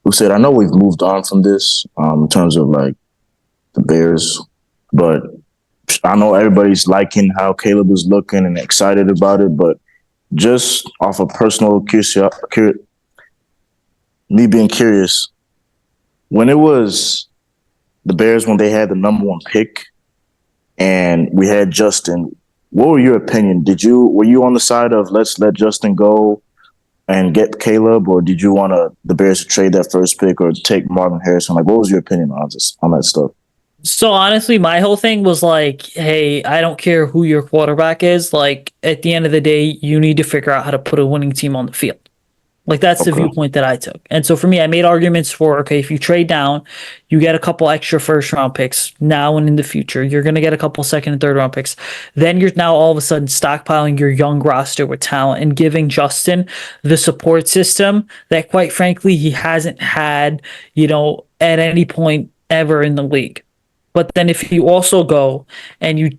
Usayd, I know we've moved on from this in terms of like the Bears, but I know everybody's liking how Caleb is looking and excited about it, but just off of personal curiosity, me being curious, when it was the Bears, when they had the number 1 pick and we had Justin, what were your opinion? Were you on the side of let's let Justin go and get Caleb, or did you want the Bears to trade that first pick or take Marvin Harrison? Like, what was your opinion on that stuff? So honestly, my whole thing was like, hey, I don't care who your quarterback is. Like, at the end of the day, you need to figure out how to put a winning team on the field. Like, that's the viewpoint that I took. And so for me, I made arguments for, okay, if you trade down, you get a couple extra first round picks now and in the future. You're going to get a couple second and third round picks. Then you're now all of a sudden stockpiling your young roster with talent and giving Justin the support system that, quite frankly, he hasn't had, at any point ever in the league. But then if you also go and you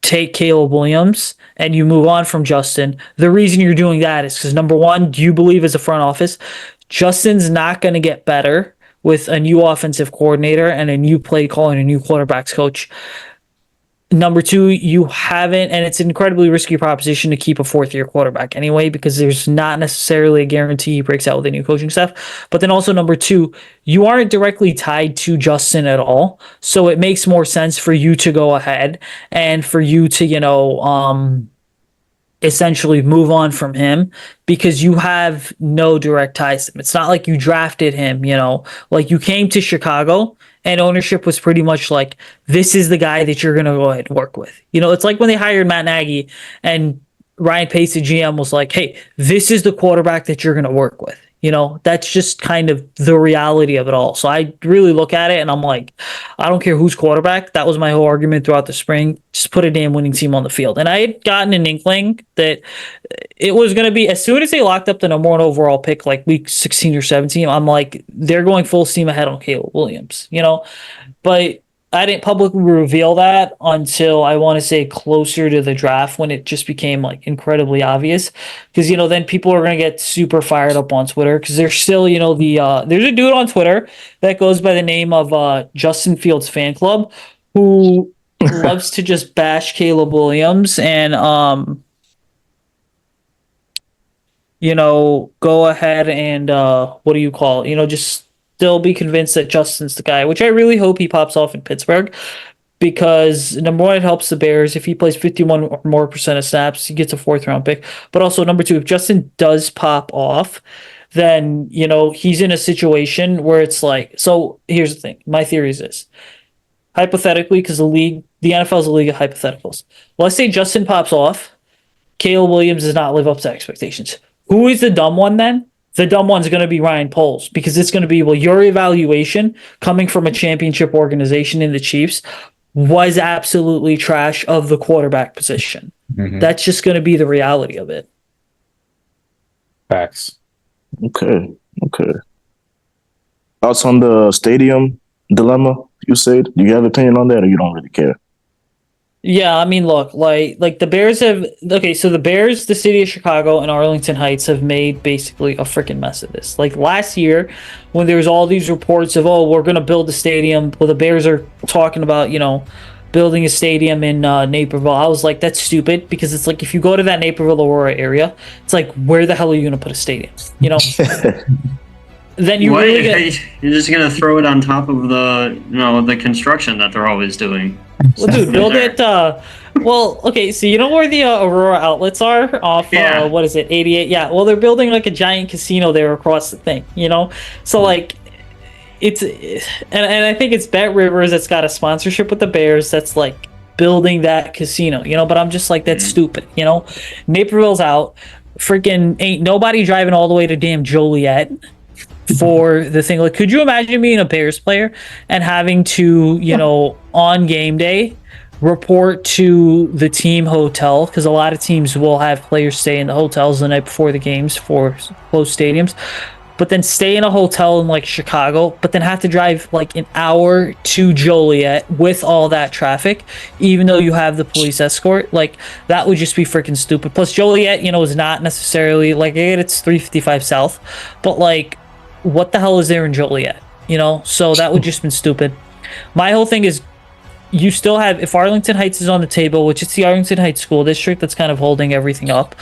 take Caleb Williams and you move on from Justin, the reason you're doing that is because number one, do you believe as a front office, Justin's not going to get better with a new offensive coordinator and a new play call and a new quarterbacks coach. Number two, you haven't, and it's an incredibly risky proposition to keep a fourth-year quarterback anyway, because there's not necessarily a guarantee he breaks out with a new coaching staff. But then also number two, you aren't directly tied to Justin at all, so it makes more sense for you to go ahead and for you to, essentially move on from him because you have no direct ties to him. It's not like you drafted him, like you came to Chicago and ownership was pretty much like, this is the guy that you're going to go ahead and work with. It's like when they hired Matt Nagy and Ryan Pace, the GM, was like, hey, this is the quarterback that you're going to work with. That's just kind of the reality of it all. So I really look at it and I'm like, I don't care who's quarterback. That was my whole argument throughout the spring. Just put a damn winning team on the field. And I had gotten an inkling that it was going to be, as soon as they locked up the number one overall pick, like week 16 or 17, I'm like, they're going full steam ahead on Caleb Williams, but I didn't publicly reveal that until I want to say closer to the draft when it just became like incredibly obvious. Because, then people are going to get super fired up on Twitter because there's still, there's a dude on Twitter that goes by the name of Justin Fields Fan Club who loves to just bash Caleb Williams and, go ahead and, just still be convinced that Justin's the guy, which I really hope he pops off in Pittsburgh because number one, it helps the Bears. If he plays 51 or more percent of snaps, he gets a 4th-round pick. But also number two, if Justin does pop off, then, he's in a situation where it's like, so here's the thing. My theory is this. Hypothetically, because the NFL is a league of hypotheticals. Let's say Justin pops off. Caleb Williams does not live up to expectations. Who is the dumb one then? The dumb one's going to be Ryan Poles because it's going to be, well, your evaluation coming from a championship organization in the Chiefs was absolutely trash of the quarterback position. Mm-hmm. That's just going to be the reality of it. Facts. Okay. Thoughts on the stadium dilemma, Usayd? Do you have an opinion on that or you don't really care? Yeah, I mean, look, like the Bears have, okay, so the Bears, the city of Chicago, and Arlington Heights have made basically a freaking mess of this. Like last year, when there was all these reports of, oh, we're going to build a stadium, well, the Bears are talking about, building a stadium in Naperville. I was like, that's stupid, because it's like, if you go to that Naperville, Aurora area, it's like, where the hell are you going to put a stadium? Then you really you're just going to throw it on top of the, the construction that they're always doing. Well, dude, build it. Well, okay, so you know where the Aurora outlets are off, what is it, 88? Yeah, well, they're building like a giant casino there across the thing, So, like, and I think it's Bet Rivers that's got a sponsorship with the Bears that's, like, building that casino, But I'm just like, that's stupid, Naperville's out. Freaking ain't nobody driving all the way to damn Joliet for the thing. Like, could you imagine being a Bears player and having to, on game day report to the team hotel, because a lot of teams will have players stay in the hotels the night before the games for closed stadiums, but then stay in a hotel in like Chicago, but then have to drive like an hour to Joliet with all that traffic, even though you have the police escort. Like, that would just be freaking stupid. Plus Joliet, is not necessarily like, it's 355 South, but like, what the hell is there in Joliet? So that would just been stupid. My whole thing is, you still have, if Arlington Heights is on the table, which it's the Arlington Heights School District that's kind of holding everything up,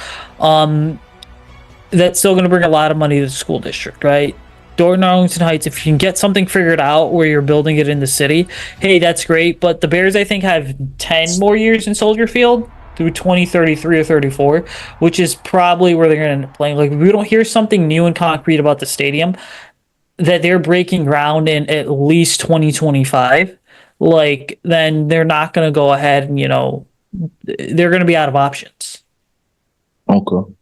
that's still going to bring a lot of money to the school district, right? Dorton, Arlington Heights, if you can get something figured out where you're building it in the city, hey, that's great. But the Bears, I think, have 10 more years in Soldier Field through 2033 or 34, which is probably where they're going to end up playing. Like, if we don't hear something new and concrete about the stadium, that they're breaking ground in at least 2025, like, then they're not going to go ahead and, they're going to be out of options. Okay.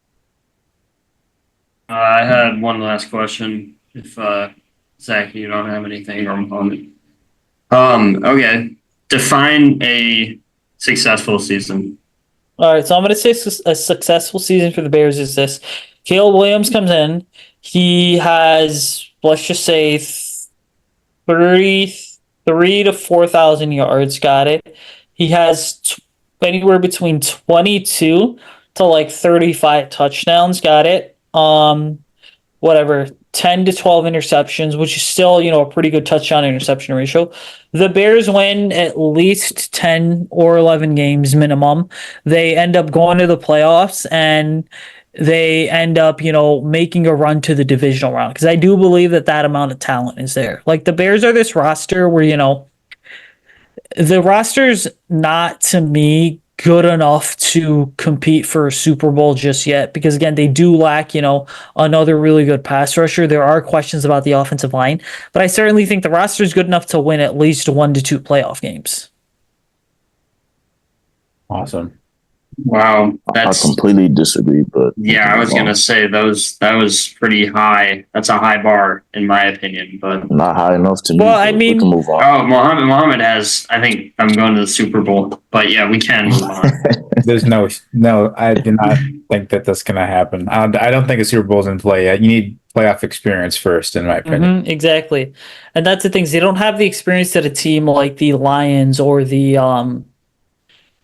I had one last question. If Zach, you don't have anything or Mohammed. Okay. Define a successful season. All right, so I'm going to say a successful season for the Bears is this. Caleb Williams comes in. He has, let's just say, 33 to 4,000 yards. Got it. He has anywhere between 22 to like 35 touchdowns. Got it. Whatever, 10 to 12 interceptions, which is still, a pretty good touchdown interception ratio. The Bears win at least 10 or 11 games minimum. They end up going to the playoffs and they end up, making a run to the divisional round. Because I do believe that amount of talent is there. Like the Bears are this roster where, the roster's not, to me, good enough to compete for a Super Bowl just yet, because again, they do lack, another really good pass rusher. There are questions about the offensive line, but I certainly think the roster is good enough to win at least 1 to 2 playoff games. Awesome. Wow, I completely disagree, but yeah, I was gonna say that was pretty high. That's a high bar in my opinion, but not high enough to me. Well, I mean, we can move on. oh, Muhammad has. I think I'm going to the Super Bowl, but yeah, we can move on. There's no. I do not think that that's going to happen. I don't think a Super Bowl's in play yet. You need playoff experience first, in my opinion. Exactly, and that's the thing. They don't have the experience that a team like the Lions or the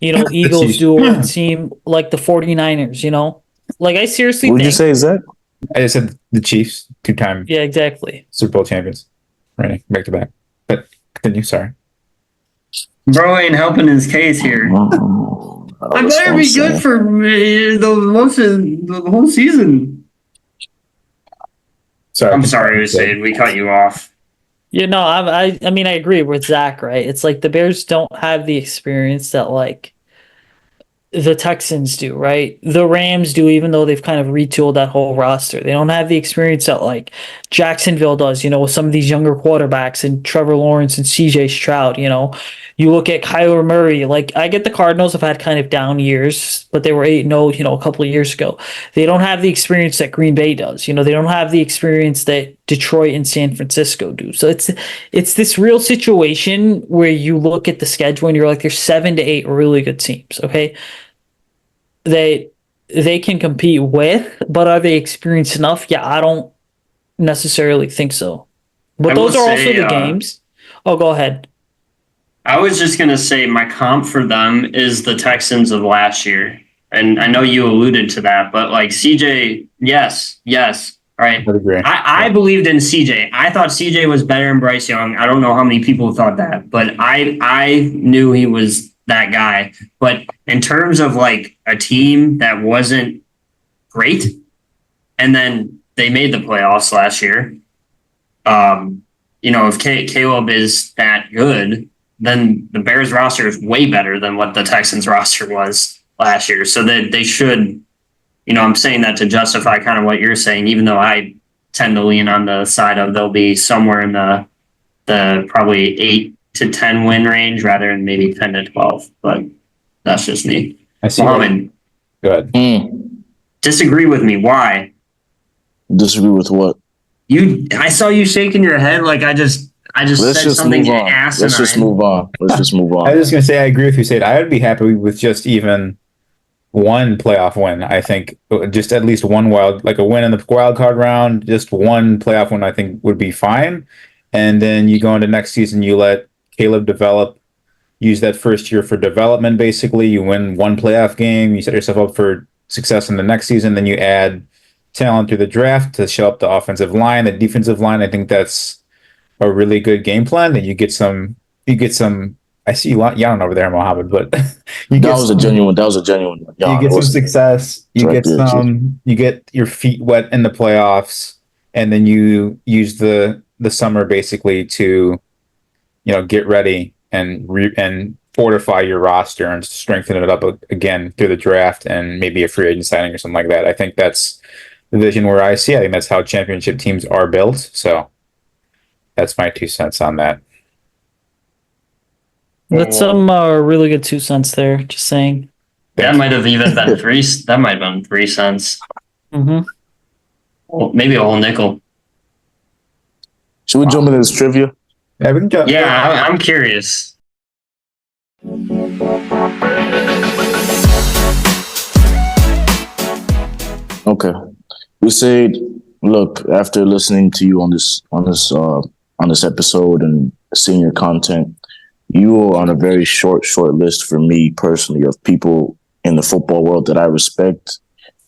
Eagles do, or a team like the 49ers, Like, I seriously Would think... you say is that? I just said the Chiefs, 2-time Yeah, exactly. Super Bowl champions. Right, back to back. But continue, sorry. Bro ain't helping his case here. I better be good for the whole season. Sorry. I'm sorry, Usayd. We cut you off. I mean, I agree with Zach, right? It's like the Bears don't have the experience that, like, the Texans do, right? The Rams do, even though they've kind of retooled that whole roster. They don't have the experience that, like, Jacksonville does, with some of these younger quarterbacks and Trevor Lawrence and CJ Stroud, You look at Kyler Murray. Like, I get the Cardinals have had kind of down years, but they were 8-0, a couple of years ago. They don't have the experience that Green Bay does. They don't have the experience that Detroit and San Francisco do. So it's this real situation where you look at the schedule and you're like, there's 7 to 8 really good teams, okay? They can compete with, but are they experienced enough? Yeah, I don't necessarily think so. But those are also the games. Oh, go ahead. I was just going to say my comp for them is the Texans of last year. And I know you alluded to that, but like CJ, yes. All right. I believed in CJ. I thought CJ was better than Bryce Young. I don't know how many people thought that, but I knew he was that guy. But in terms of like a team that wasn't great, and then they made the playoffs last year, if Caleb is that good, then the Bears roster is way better than what the Texans roster was last year. So that they should, I'm saying that to justify kind of what you're saying, even though I tend to lean on the side of they'll be somewhere in the probably 8 to 10 win range rather than maybe 10 to 12. But that's just me. I see. Muhammad, good. Disagree with me. Why? Disagree with what? I saw you shaking your head like I just said something asinine. Let's just move on. I was just going to say, I agree with you, Usayd. I would be happy with just even one playoff win. I think just at least one a win in the wild card round, just one playoff win, I think would be fine. And then you go into next season, you let Caleb develop, use that first year for development, basically. You win one playoff game, you set yourself up for success in the next season, then you add talent through the draft to show up the offensive line, the defensive line. I think that's a really good game plan. That you get some. I see you yawning over there, Mohammed, but that was a genuine. You get some success. You get your feet wet in the playoffs, and then you use the summer basically to, get ready and fortify your roster and strengthen it up again through the draft and maybe a free agent signing or something like that. I think that's the vision where I see. I think that's how championship teams are built. So that's my 2 cents on that. That's some really good 2 cents there. Just saying. That might have even been 3. That might have been 3 cents. Mm-hmm. Well, maybe a whole nickel. Should we jump into this trivia? Yeah, we can jump. Yeah, I'm curious. Okay. Usayd, look, after listening to you on this episode and seeing your content, you are on a very short list for me personally of people in the football world that I respect,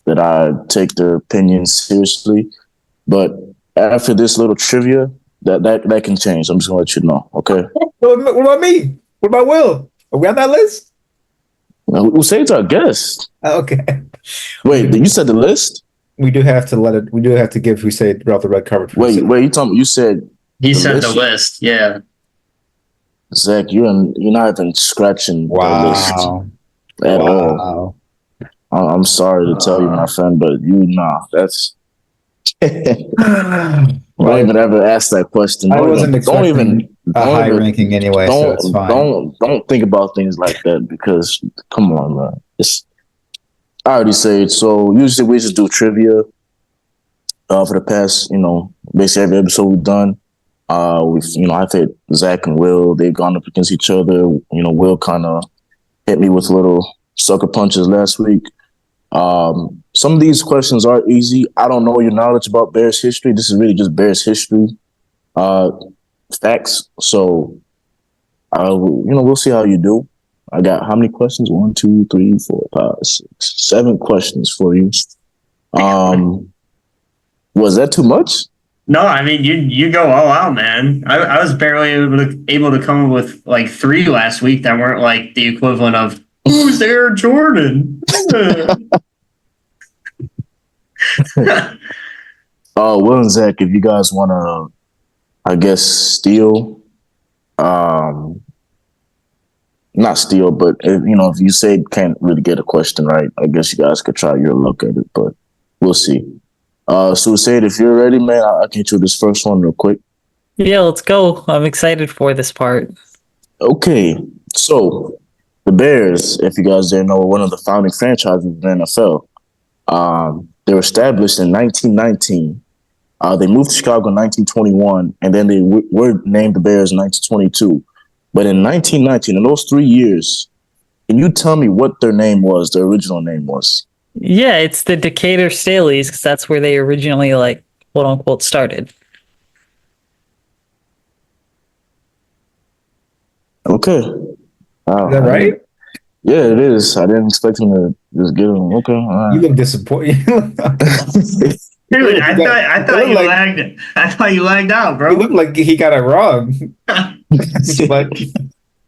that I take their opinions seriously. But after this little trivia, that can change. I'm just gonna let you know. Okay. What about me? What about Will? Are we on that list? Usayd's our guest. Okay. Wait, you said the list? We do have to let it. We do have to give Usayd the red carpet. Wait, you told me you said he said the list. Yeah. Zach, you're not even scratching the list at all. I'm sorry to tell you, my friend, but that's. Don't even ever ask that question. I wasn't expecting a high ranking anyway, so it's fine. Don't think about things like that because come on, man. I already said so. Usually we just do trivia. For the past, basically every episode we've done, I've hit Zach and Will. They've gone up against each other. Will kind of hit me with little sucker punches last week. Some of these questions are easy. I don't know your knowledge about Bears history. This is really just Bears history facts. So, we'll see how you do. I got how many questions? 1, 2, 3, 4, 5, 6, 7 questions for you. Was that too much? No, I mean you go all out, man. I was barely able to come up with like 3 last week that weren't like the equivalent of who's there, Jordan. Will and Zach, if you guys want to, I guess steal, not steal, but if you say can't really get a question right, I guess you guys could try your luck at it, but we'll see. So Usayd, if you're ready, man, I can do this first one real quick. Yeah, let's go. I'm excited for this part. Okay, so the Bears, if you guys didn't know, were one of the founding franchises of the NFL. They were established in 1919. They moved to Chicago in 1921, and then they were named the Bears in 1922. But in 1919, in those 3 years, can you tell me what their name was, their original name was? Yeah, it's the Decatur Staleys because that's where they originally, quote unquote, started. Okay. Is that right? Yeah, it is. I didn't expect him to just get him. Okay. All right. You look disappointed. Dude, I thought you lagged out, bro. He looked like he got it wrong. But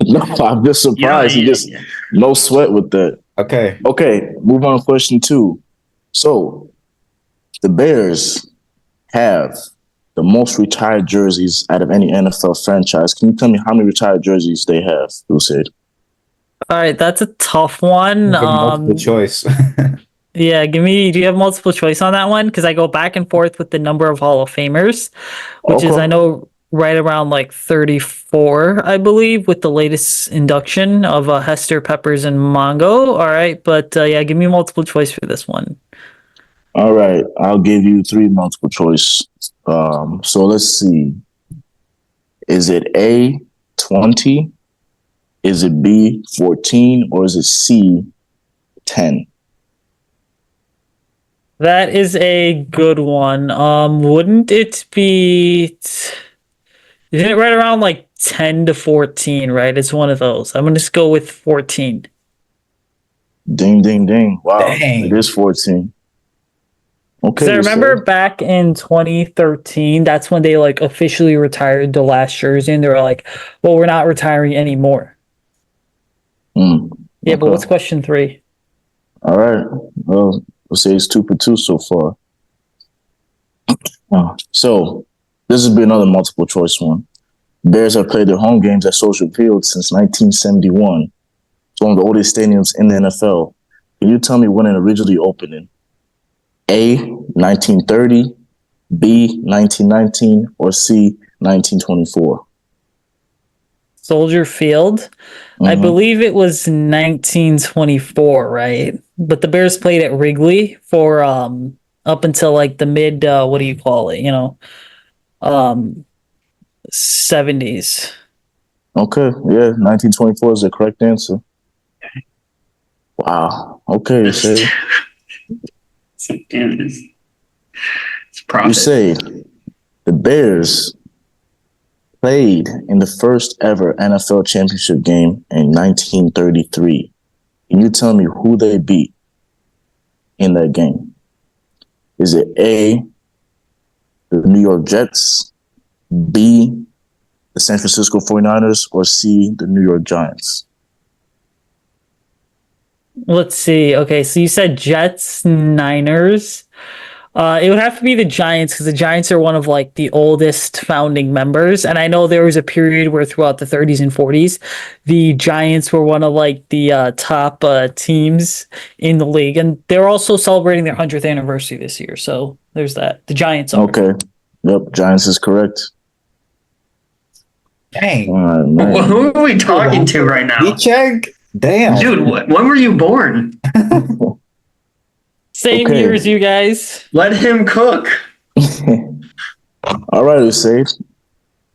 no, I'm just surprised. He just no sweat with that. Okay. Move on to question 2. So, the Bears have the most retired jerseys out of any NFL franchise. Can you tell me how many retired jerseys they have, Usayd? All right, that's a tough one. Multiple choice. Yeah, do you have multiple choice on that one? Because I go back and forth with the number of Hall of Famers, which is, I know, right around 34, I believe, with the latest induction of Hester, Peppers, and Mongo. All right, but give me multiple choice for this one. All right, I'll give you 3 multiple choice. So let's see. Is it A, 20? Is it B, 14? Or is it C, 10? That is a good one. Wouldn't it be... Isn't it right around 10 to 14, right? It's one of those. I'm going to just go with 14. Ding, ding, ding. Wow. Dang. It is 14. Okay. So I remember back in 2013, that's when they officially retired the last jersey, and they were like, well, we're not retiring anymore. Yeah, but what's question 3? All right. Well, we'll say it's 2 for 2 so far. So this will be another multiple choice one. Bears have played their home games at Social Field since 1971. It's one of the oldest stadiums in the NFL. Can you tell me when it originally opened in? A, 1930, B, 1919, or C, 1924? Soldier Field. I believe it was 1924, right? But the Bears played at Wrigley for up until the mid 70s. Okay, yeah, 1924 is the correct answer. Wow. Okay, so dude, it's profit. you say the Bears played in the first ever NFL championship game in 1933? Can you tell me who they beat in that game? Is it A, the New York Jets, B, the San Francisco 49ers, or C, the New York Giants? Let's see. Okay, so you said Jets, Niners. It would have to be the Giants because the Giants are one of like the oldest founding members, and I know there was a period where throughout the 30s and 40s, the Giants were one of like the top teams in the league, and they're also celebrating their 100th anniversary this year. So there's that. The Giants are. Okay. Yep, Giants is correct. Dang. All right, man. Well, who are we talking to right now? D-check? Damn. Dude, when were you born? Same Okay. year as you guys. Let him cook. All right, Usayd.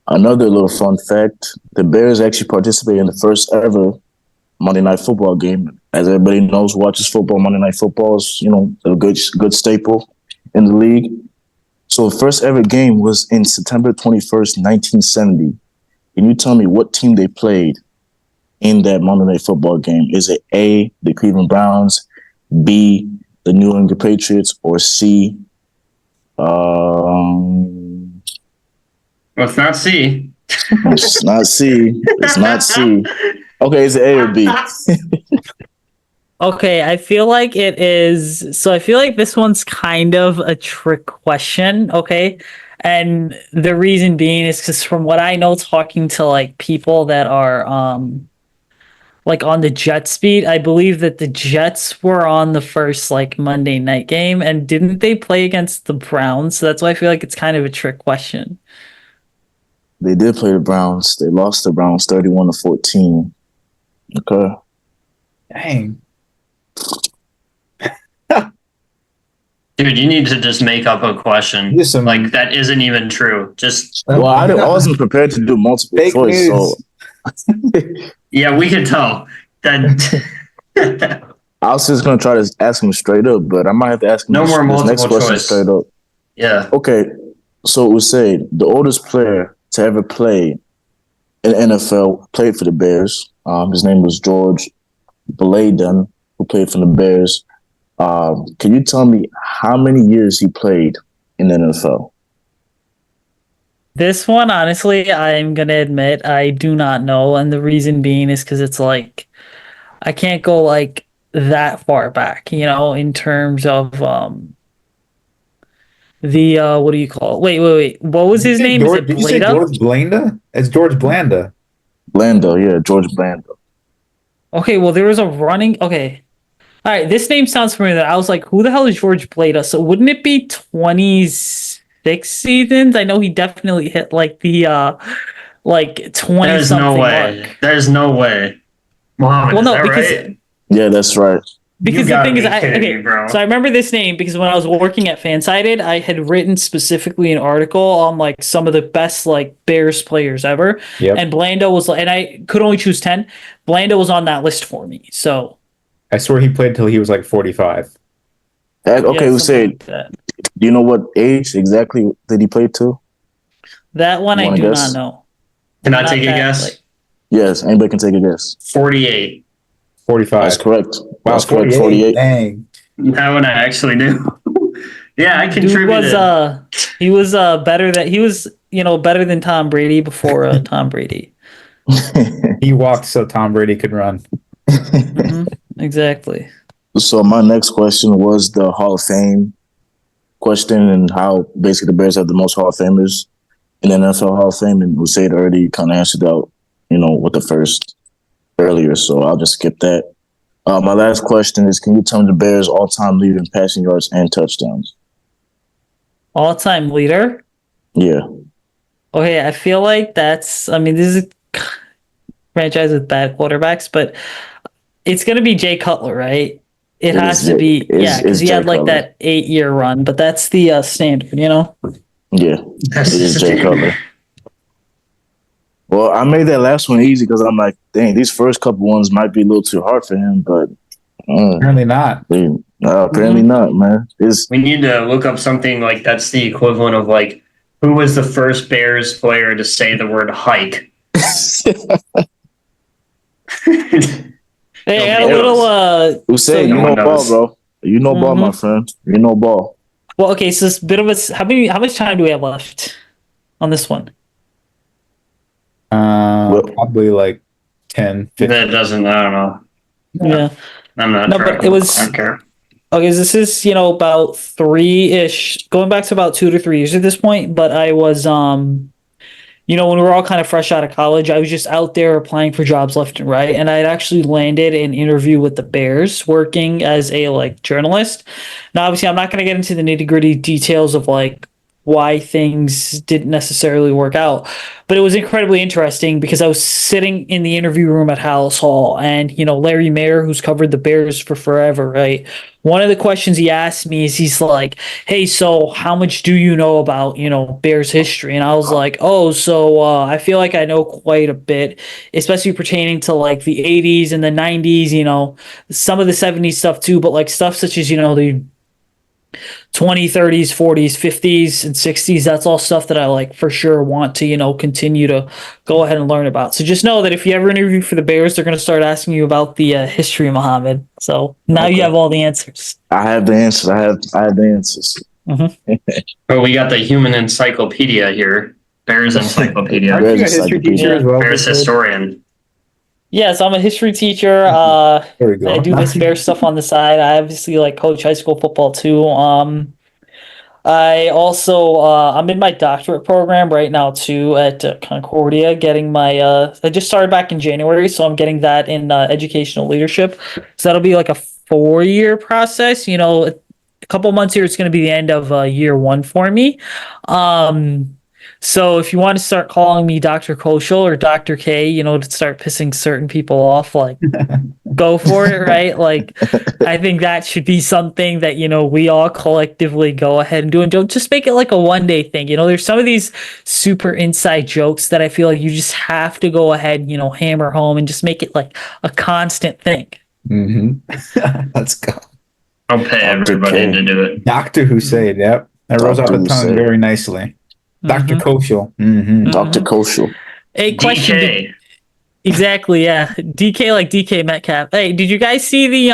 Another little fun fact. The Bears actually participated in the first ever Monday Night Football game. As everybody knows, watches football, Monday Night Football is, a good staple in the league. So the first ever game was in September 21st, 1970. Can you tell me what team they played in that Monday Night Football game? Is it A, the Cleveland Browns, B, the New England Patriots, or C? Let's not see. It's not C. It's not C. Okay, is it A or B? Okay, I feel like it is. So I feel like this one's kind of a trick question. Okay. And the reason being is because from what I know, talking to like people that are like on the Jets beat, I believe that the Jets were on the first like Monday night game, and didn't they play against the Browns? So that's why I feel like it's kind of a trick question. They did play the Browns. They lost the Browns 31-14. Okay. Dang. Dude, you need to just make up a question. Here's some Like, that isn't even true. Just, Well, I wasn't prepared to do multiple Fake choice, news. so yeah, we can tell. That I was just gonna try to ask him straight up, but I might have to ask him No more this next multiple question choice. straight up. yeah. Okay, so Usayd, the oldest player to ever play in NFL, played for the Bears. His name was George Blayden, who played for the Bears. Can you tell me how many years he played in the NFL? This one, honestly, I'm gonna admit I do not know, and the reason being is because it's like I can't go like that far back, in terms of the what do you call it? Wait. What was his name? Is it Did you say Blada? George Blanda? It's George Blanda. Blanda, yeah, George Blanda. Okay, well there was a running. Okay, all right. This name sounds familiar. I was like, who the hell is George Blada? So wouldn't it be 26 seasons? I know he definitely hit like the like 20 There's something no way. mark. There's no way. Mohammed, Well, no, is that because right? Yeah, that's right. Because You the gotta thing is, be kidding me, bro. so I remember this name because when I was working at Fansided, I had written specifically an article on like some of the best like Bears players ever, Yep. and Blanda was like, and I could only choose 10. Blanda was on that list for me, so I swear he played until he was like 45. Okay, yeah, we say, something like that. do you know what age exactly did he play to? That one You I wanna do guess? not know. Can I Not take a that, guess? like- Yes, anybody can take a guess. 48. 45. That's correct. Wow, That's correct. 48. 48. Dang. That one I actually knew. Yeah, I Dude contributed. was better better than Tom Brady before Tom Brady. He walked so Tom Brady could run. Exactly. So my next question was the Hall of Fame question and how basically the Bears have the most Hall of Famers in the NFL Hall of Fame, and Usayd already kind of answered out, with the first earlier. So I'll just skip that. My last question is: can you tell me the Bears' all-time leader in passing yards and touchdowns? All-time leader. Yeah, Okay, I feel like this is a franchise with bad quarterbacks, but it's going to be Jay Cutler, right? It has to be, yeah, because he had like that 8-year run, but that's the standard, yeah, That's it is the Jay standard. Cutler. Well, I made that last one easy because I'm like, dang, these first couple ones might be a little too hard for him, but Apparently not. apparently not, man. We need to look up something like that's the equivalent of like Who was the first Bears player to say the word hike? Hey, I got a Nobody little knows. Who say you No know one ball, knows. bro? You know ball, my Mhm. friend. You know ball. Well, okay, so it's a bit of a how much time do we have left on this one? Well, Probably like 10, That 15. doesn't. I don't know. Yeah. I'm not No, sure. but it I was don't care. okay, this is, about 3-ish, going back to about 2 to 3 years at this point, but I was when we were all kind of fresh out of college, I was just out there applying for jobs left and right, and I had actually landed an interview with the Bears working as a like journalist. Now, obviously, I'm not going to get into the nitty-gritty details of like why things didn't necessarily work out, but it was incredibly interesting because I was sitting in the interview room at House Hall, and Larry Mayer, who's covered the Bears for forever, right? One of the questions he asked me is he's like, hey, so how much do you know about, Bears history? And I was like, oh, so I feel like I know quite a bit, especially pertaining to like the 80s and the 90s, some of the 70s stuff too, but like stuff such as, the 20s, 30s, 40s, 50s, and 60s. That's all stuff that I like for sure want to, continue to go ahead and learn about. So just know that if you ever interview for the Bears, they're going to start asking you about the history of Muhammad. So now you okay. have all the answers. I have the answers. I have the answers. Oh, we got the human encyclopedia here. Bears encyclopedia. Aren't Bears you a history teacher encyclopedia. as well? Bears Usayd? historian. Yes, I'm a history teacher. There we go. I do this bear stuff on the side. I obviously like coach high school football too. I also I'm in my doctorate program right now too at Concordia, getting my I just started back in January, so I'm getting that in educational leadership. So that'll be like a 4-year process. A couple months here, it's going to be the end of year 1 for me. So if you want to start calling me Dr. Koshul or Dr. K, to start pissing certain people off, like go for it, right? Like I think that should be something that, we all collectively go ahead and do, and don't just make it like a one-day thing. There's some of these super inside jokes that I feel like you just have to go ahead, hammer home and just make it like a constant thing. Let's go. I'll pay Dr. everybody K. to do it. Dr. Usayd, yep. That rolls off Dr. the tongue Usayd. very nicely. Dr. Mhm. Koshul. Dr. Koshul. A question. DK. Exactly, yeah. DK like DK Metcalf. Hey, did you guys see the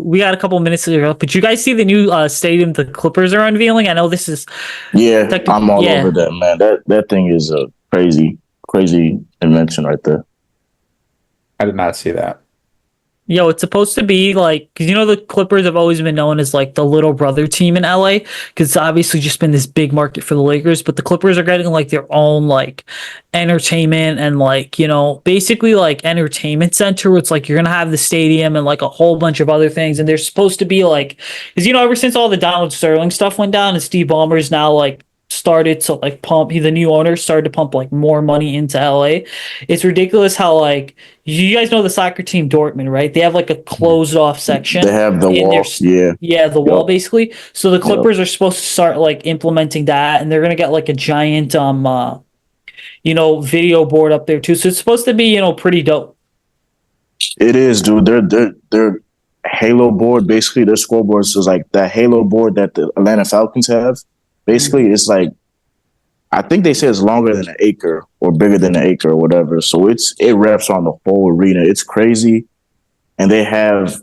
we got a couple minutes ago, but you guys see the new stadium the Clippers are unveiling? I know this is Yeah, I'm all yeah. over that, man. That thing is a crazy invention right there. I did not see that. Yo, it's supposed to be like, because the Clippers have always been known as like the little brother team in LA, because it's obviously just been this big market for the Lakers, but the Clippers are getting like their own like entertainment and like, basically like entertainment center where it's like you're gonna have the stadium and like a whole bunch of other things. And they're supposed to be like, because ever since all the Donald Sterling stuff went down and Steve Ballmer's now like started to like pump the new owner started to pump like more money into LA. It's ridiculous how like you guys know the soccer team Dortmund, right? They have like a closed off section. They have the in wall. their Yeah. the wall Yup. basically. So the Clippers are supposed to start like implementing that, and they're gonna get like a giant video board up there too. So it's supposed to be pretty dope. It is, dude. Their Halo board, basically their scoreboards is like that Halo board that the Atlanta Falcons have. Basically, it's like I think they say it's longer than an acre or bigger than an acre or whatever. So it wraps on the whole arena. It's crazy. And they have,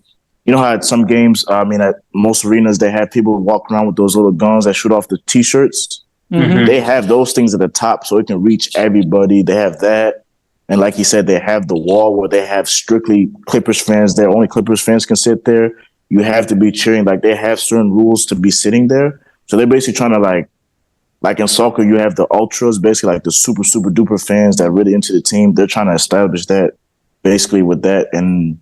how at some games, at most arenas, they have people walk around with those little guns that shoot off the t-shirts. Mhm. They have those things at the top so it can reach everybody. They have that. And like you said, they have the wall where they have strictly Clippers fans there. Only Clippers fans can sit there. You have to be cheering. Like they have certain rules to be sitting there. So they're basically trying to like in soccer, you have the ultras, basically like the super, super duper fans that are really into the team. They're trying to establish that basically with that. And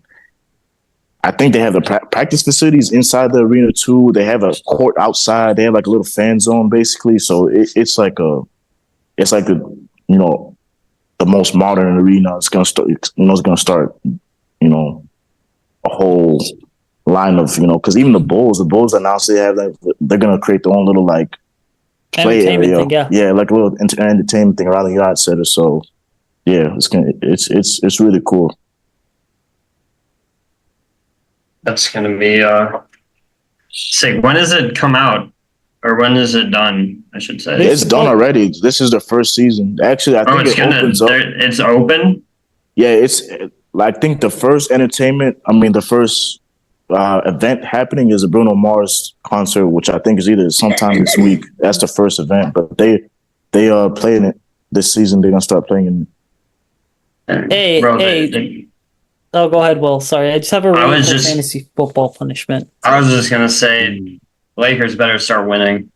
I think they have the practice facilities inside the arena too. They have a court outside. They have like a little fan zone basically. So it's like the most modern arena. It's gonna start. It's gonna start. A whole line of because even the Bulls announced they have like they're gonna create their own little like play Entertainment area. thing, yeah. Like a little entertainment thing around the yard center. So yeah, it's really cool. That's gonna be sick. When does it come out? or when is it done? I should say. It's done already. This is the first season. Actually, I think it's it opens up. It's open. Yeah, it's. I think the first the first event happening is a Bruno Mars concert, which I think is either sometime this week. That's the first event, but they are playing it this season. They're gonna start playing it. Hey. Oh, go ahead, Will. Sorry, I just have a really cool fantasy football punishment. I was just gonna say, Lakers better start winning,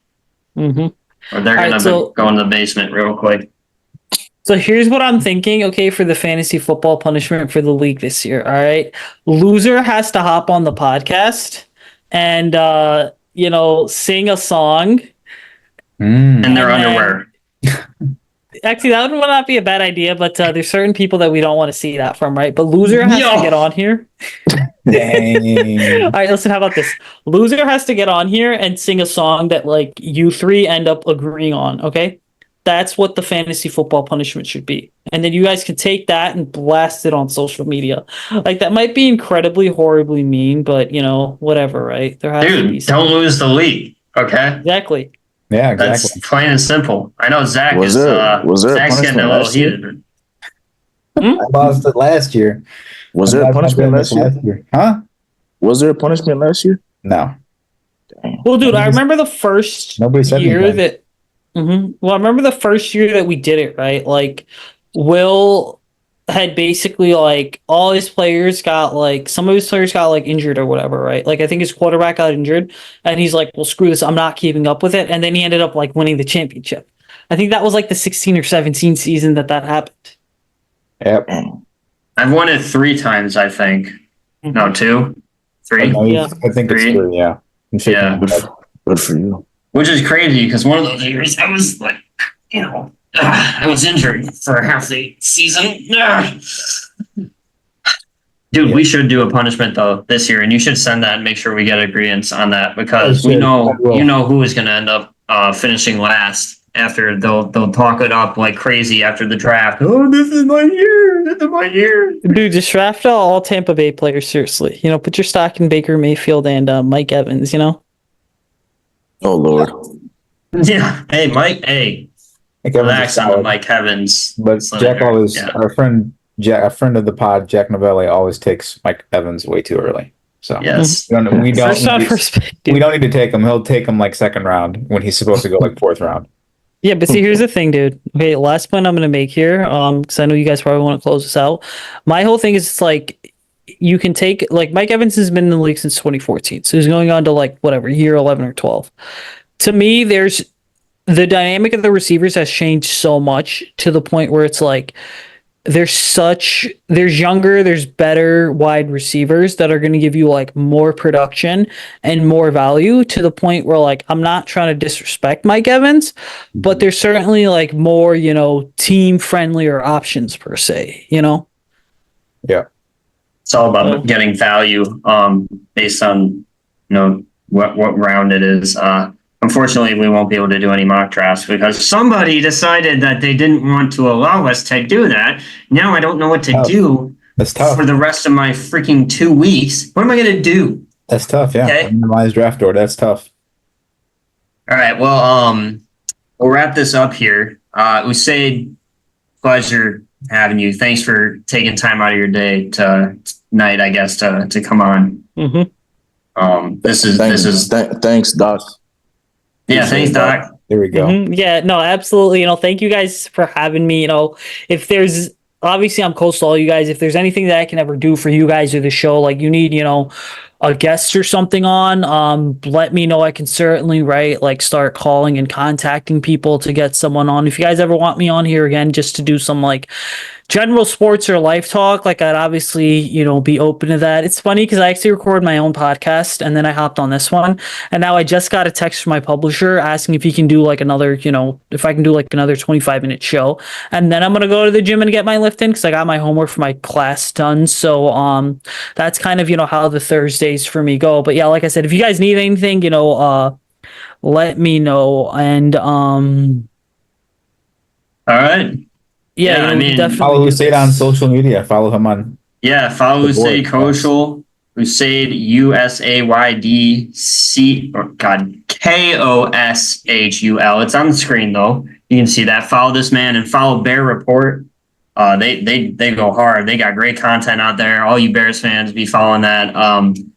Mm-hmm. or they're gonna go in the basement real quick. So here's what I'm thinking, okay, for the fantasy football punishment for the league this year. All right. Loser has to hop on the podcast and sing a song. In their underwear. Actually, that would not be a bad idea, but there's certain people that we don't want to see that from, right? But loser has to get on here. Dang. All right, listen, how about this? Loser has to get on here and sing a song that like you three end up agreeing on, okay? That's what the fantasy football punishment should be. And then you guys can take that and blast it on social media. Like, that might be incredibly, horribly mean, but, whatever, right? There has to be don't lose the league, okay? Exactly. Yeah, exactly. That's plain and simple. I know Zach Was there Zach's getting a little heated. I lost it last year. Was there a punishment last year? Huh? Was there a punishment last year? No. Dang. Well, dude, I remember the first year that... Well, I remember the first year that we did it, right? Like, Will had basically, like, all his players got, like, some of his players got, like, injured or whatever, right? Like, I think his quarterback got injured, and he's like, well, screw this, I'm not keeping up with it. And then he ended up, like, winning the championship. I think that was, like, the 16 or 17 season that happened. Yep. I've won it 3 times, I think. No, 2? 3? Yeah. I think it's 3, yeah. Yeah. Good for you. Which is crazy because one of those years I was like, I was injured for half the season. Dude, we should do a punishment though this year, and you should send that and make sure we get agreements on that because we know who is going to end up finishing last after they'll talk it up like crazy after the draft. Oh, this is my year. This is my year. Dude, just draft all Tampa Bay players seriously. Put your stock in Baker Mayfield and Mike Evans. Oh Lord. Yeah. Hey, Mike. Hey. Relax on the Mike Evans. But Jack always, our friend Jack, a friend of the pod, Jack Novelli, always takes Mike Evans way too early. So yes, we don't need to take him. He'll take him like second round when he's supposed to go like fourth round. Yeah, but see, here's the thing, dude. Okay, last point I'm going to make here, because I know you guys probably want to close this out. My whole thing is it's like you can take, like, Mike Evans has been in the league since 2014, so he's going on to like whatever year 11 or 12. To me, there's the dynamic of the receivers has changed so much to the point where it's like there's younger, there's better wide receivers that are going to give you like more production and more value to the point where, like, I'm not trying to disrespect Mike Evans, but there's certainly like more, team friendlier options per se, Yeah. It's all about getting value based on, what round it is. Unfortunately, we won't be able to do any mock drafts because somebody decided that they didn't want to allow us to do that. Now I don't know what to do for the rest of my freaking 2 weeks. What am I going to do? That's tough, yeah. Okay. Minimized draft order, that's tough. All right, well, we'll wrap this up here. Usayd, pleasure having you. Thanks for taking time out of your day tonight, I guess, to come on. Mm-hmm. Thanks, Doc. Yeah, thanks, Doc. There we go. Mm-hmm. Yeah, no, absolutely. Thank you guys for having me. If there's obviously I'm close to all you guys. If there's anything that I can ever do for you guys or the show, like you need, a guest or something on, let me know. I can certainly start calling and contacting people to get someone on. If you guys ever want me on here again, just to do some general sports or life talk, I'd obviously, be open to that. It's funny because I actually record my own podcast and then I hopped on this one. And now I just got a text from my publisher asking if he can do another, if I can do another 25-minute show. And then I'm going to go to the gym and get my lift in because I got my homework for my class done. So that's kind of, how the Thursdays for me go. But yeah, like I said, if you guys need anything, let me know. And all right. Yeah, I mean, follow Usayd on social media. Follow him on. Yeah, follow Usayd Koshul. Usayd, USAYD Koshul. It's on the screen though. You can see that. Follow this man and follow Bear Report. They go hard. They got great content out there. All you Bears fans, be following that.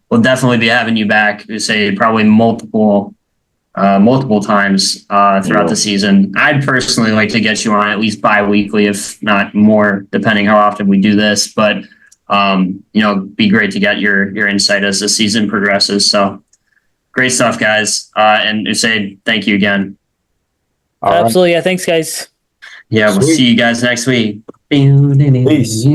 We'll definitely be having you back, Usayd, probably multiple times throughout the season. I'd personally like to get you on at least bi-weekly, if not more, depending how often we do this. But be great to get your insight as the season progresses. So great stuff, guys. And Usayd, thank you again. Absolutely. Yeah. Thanks, guys. Yeah, we'll see you guys next week. Peace.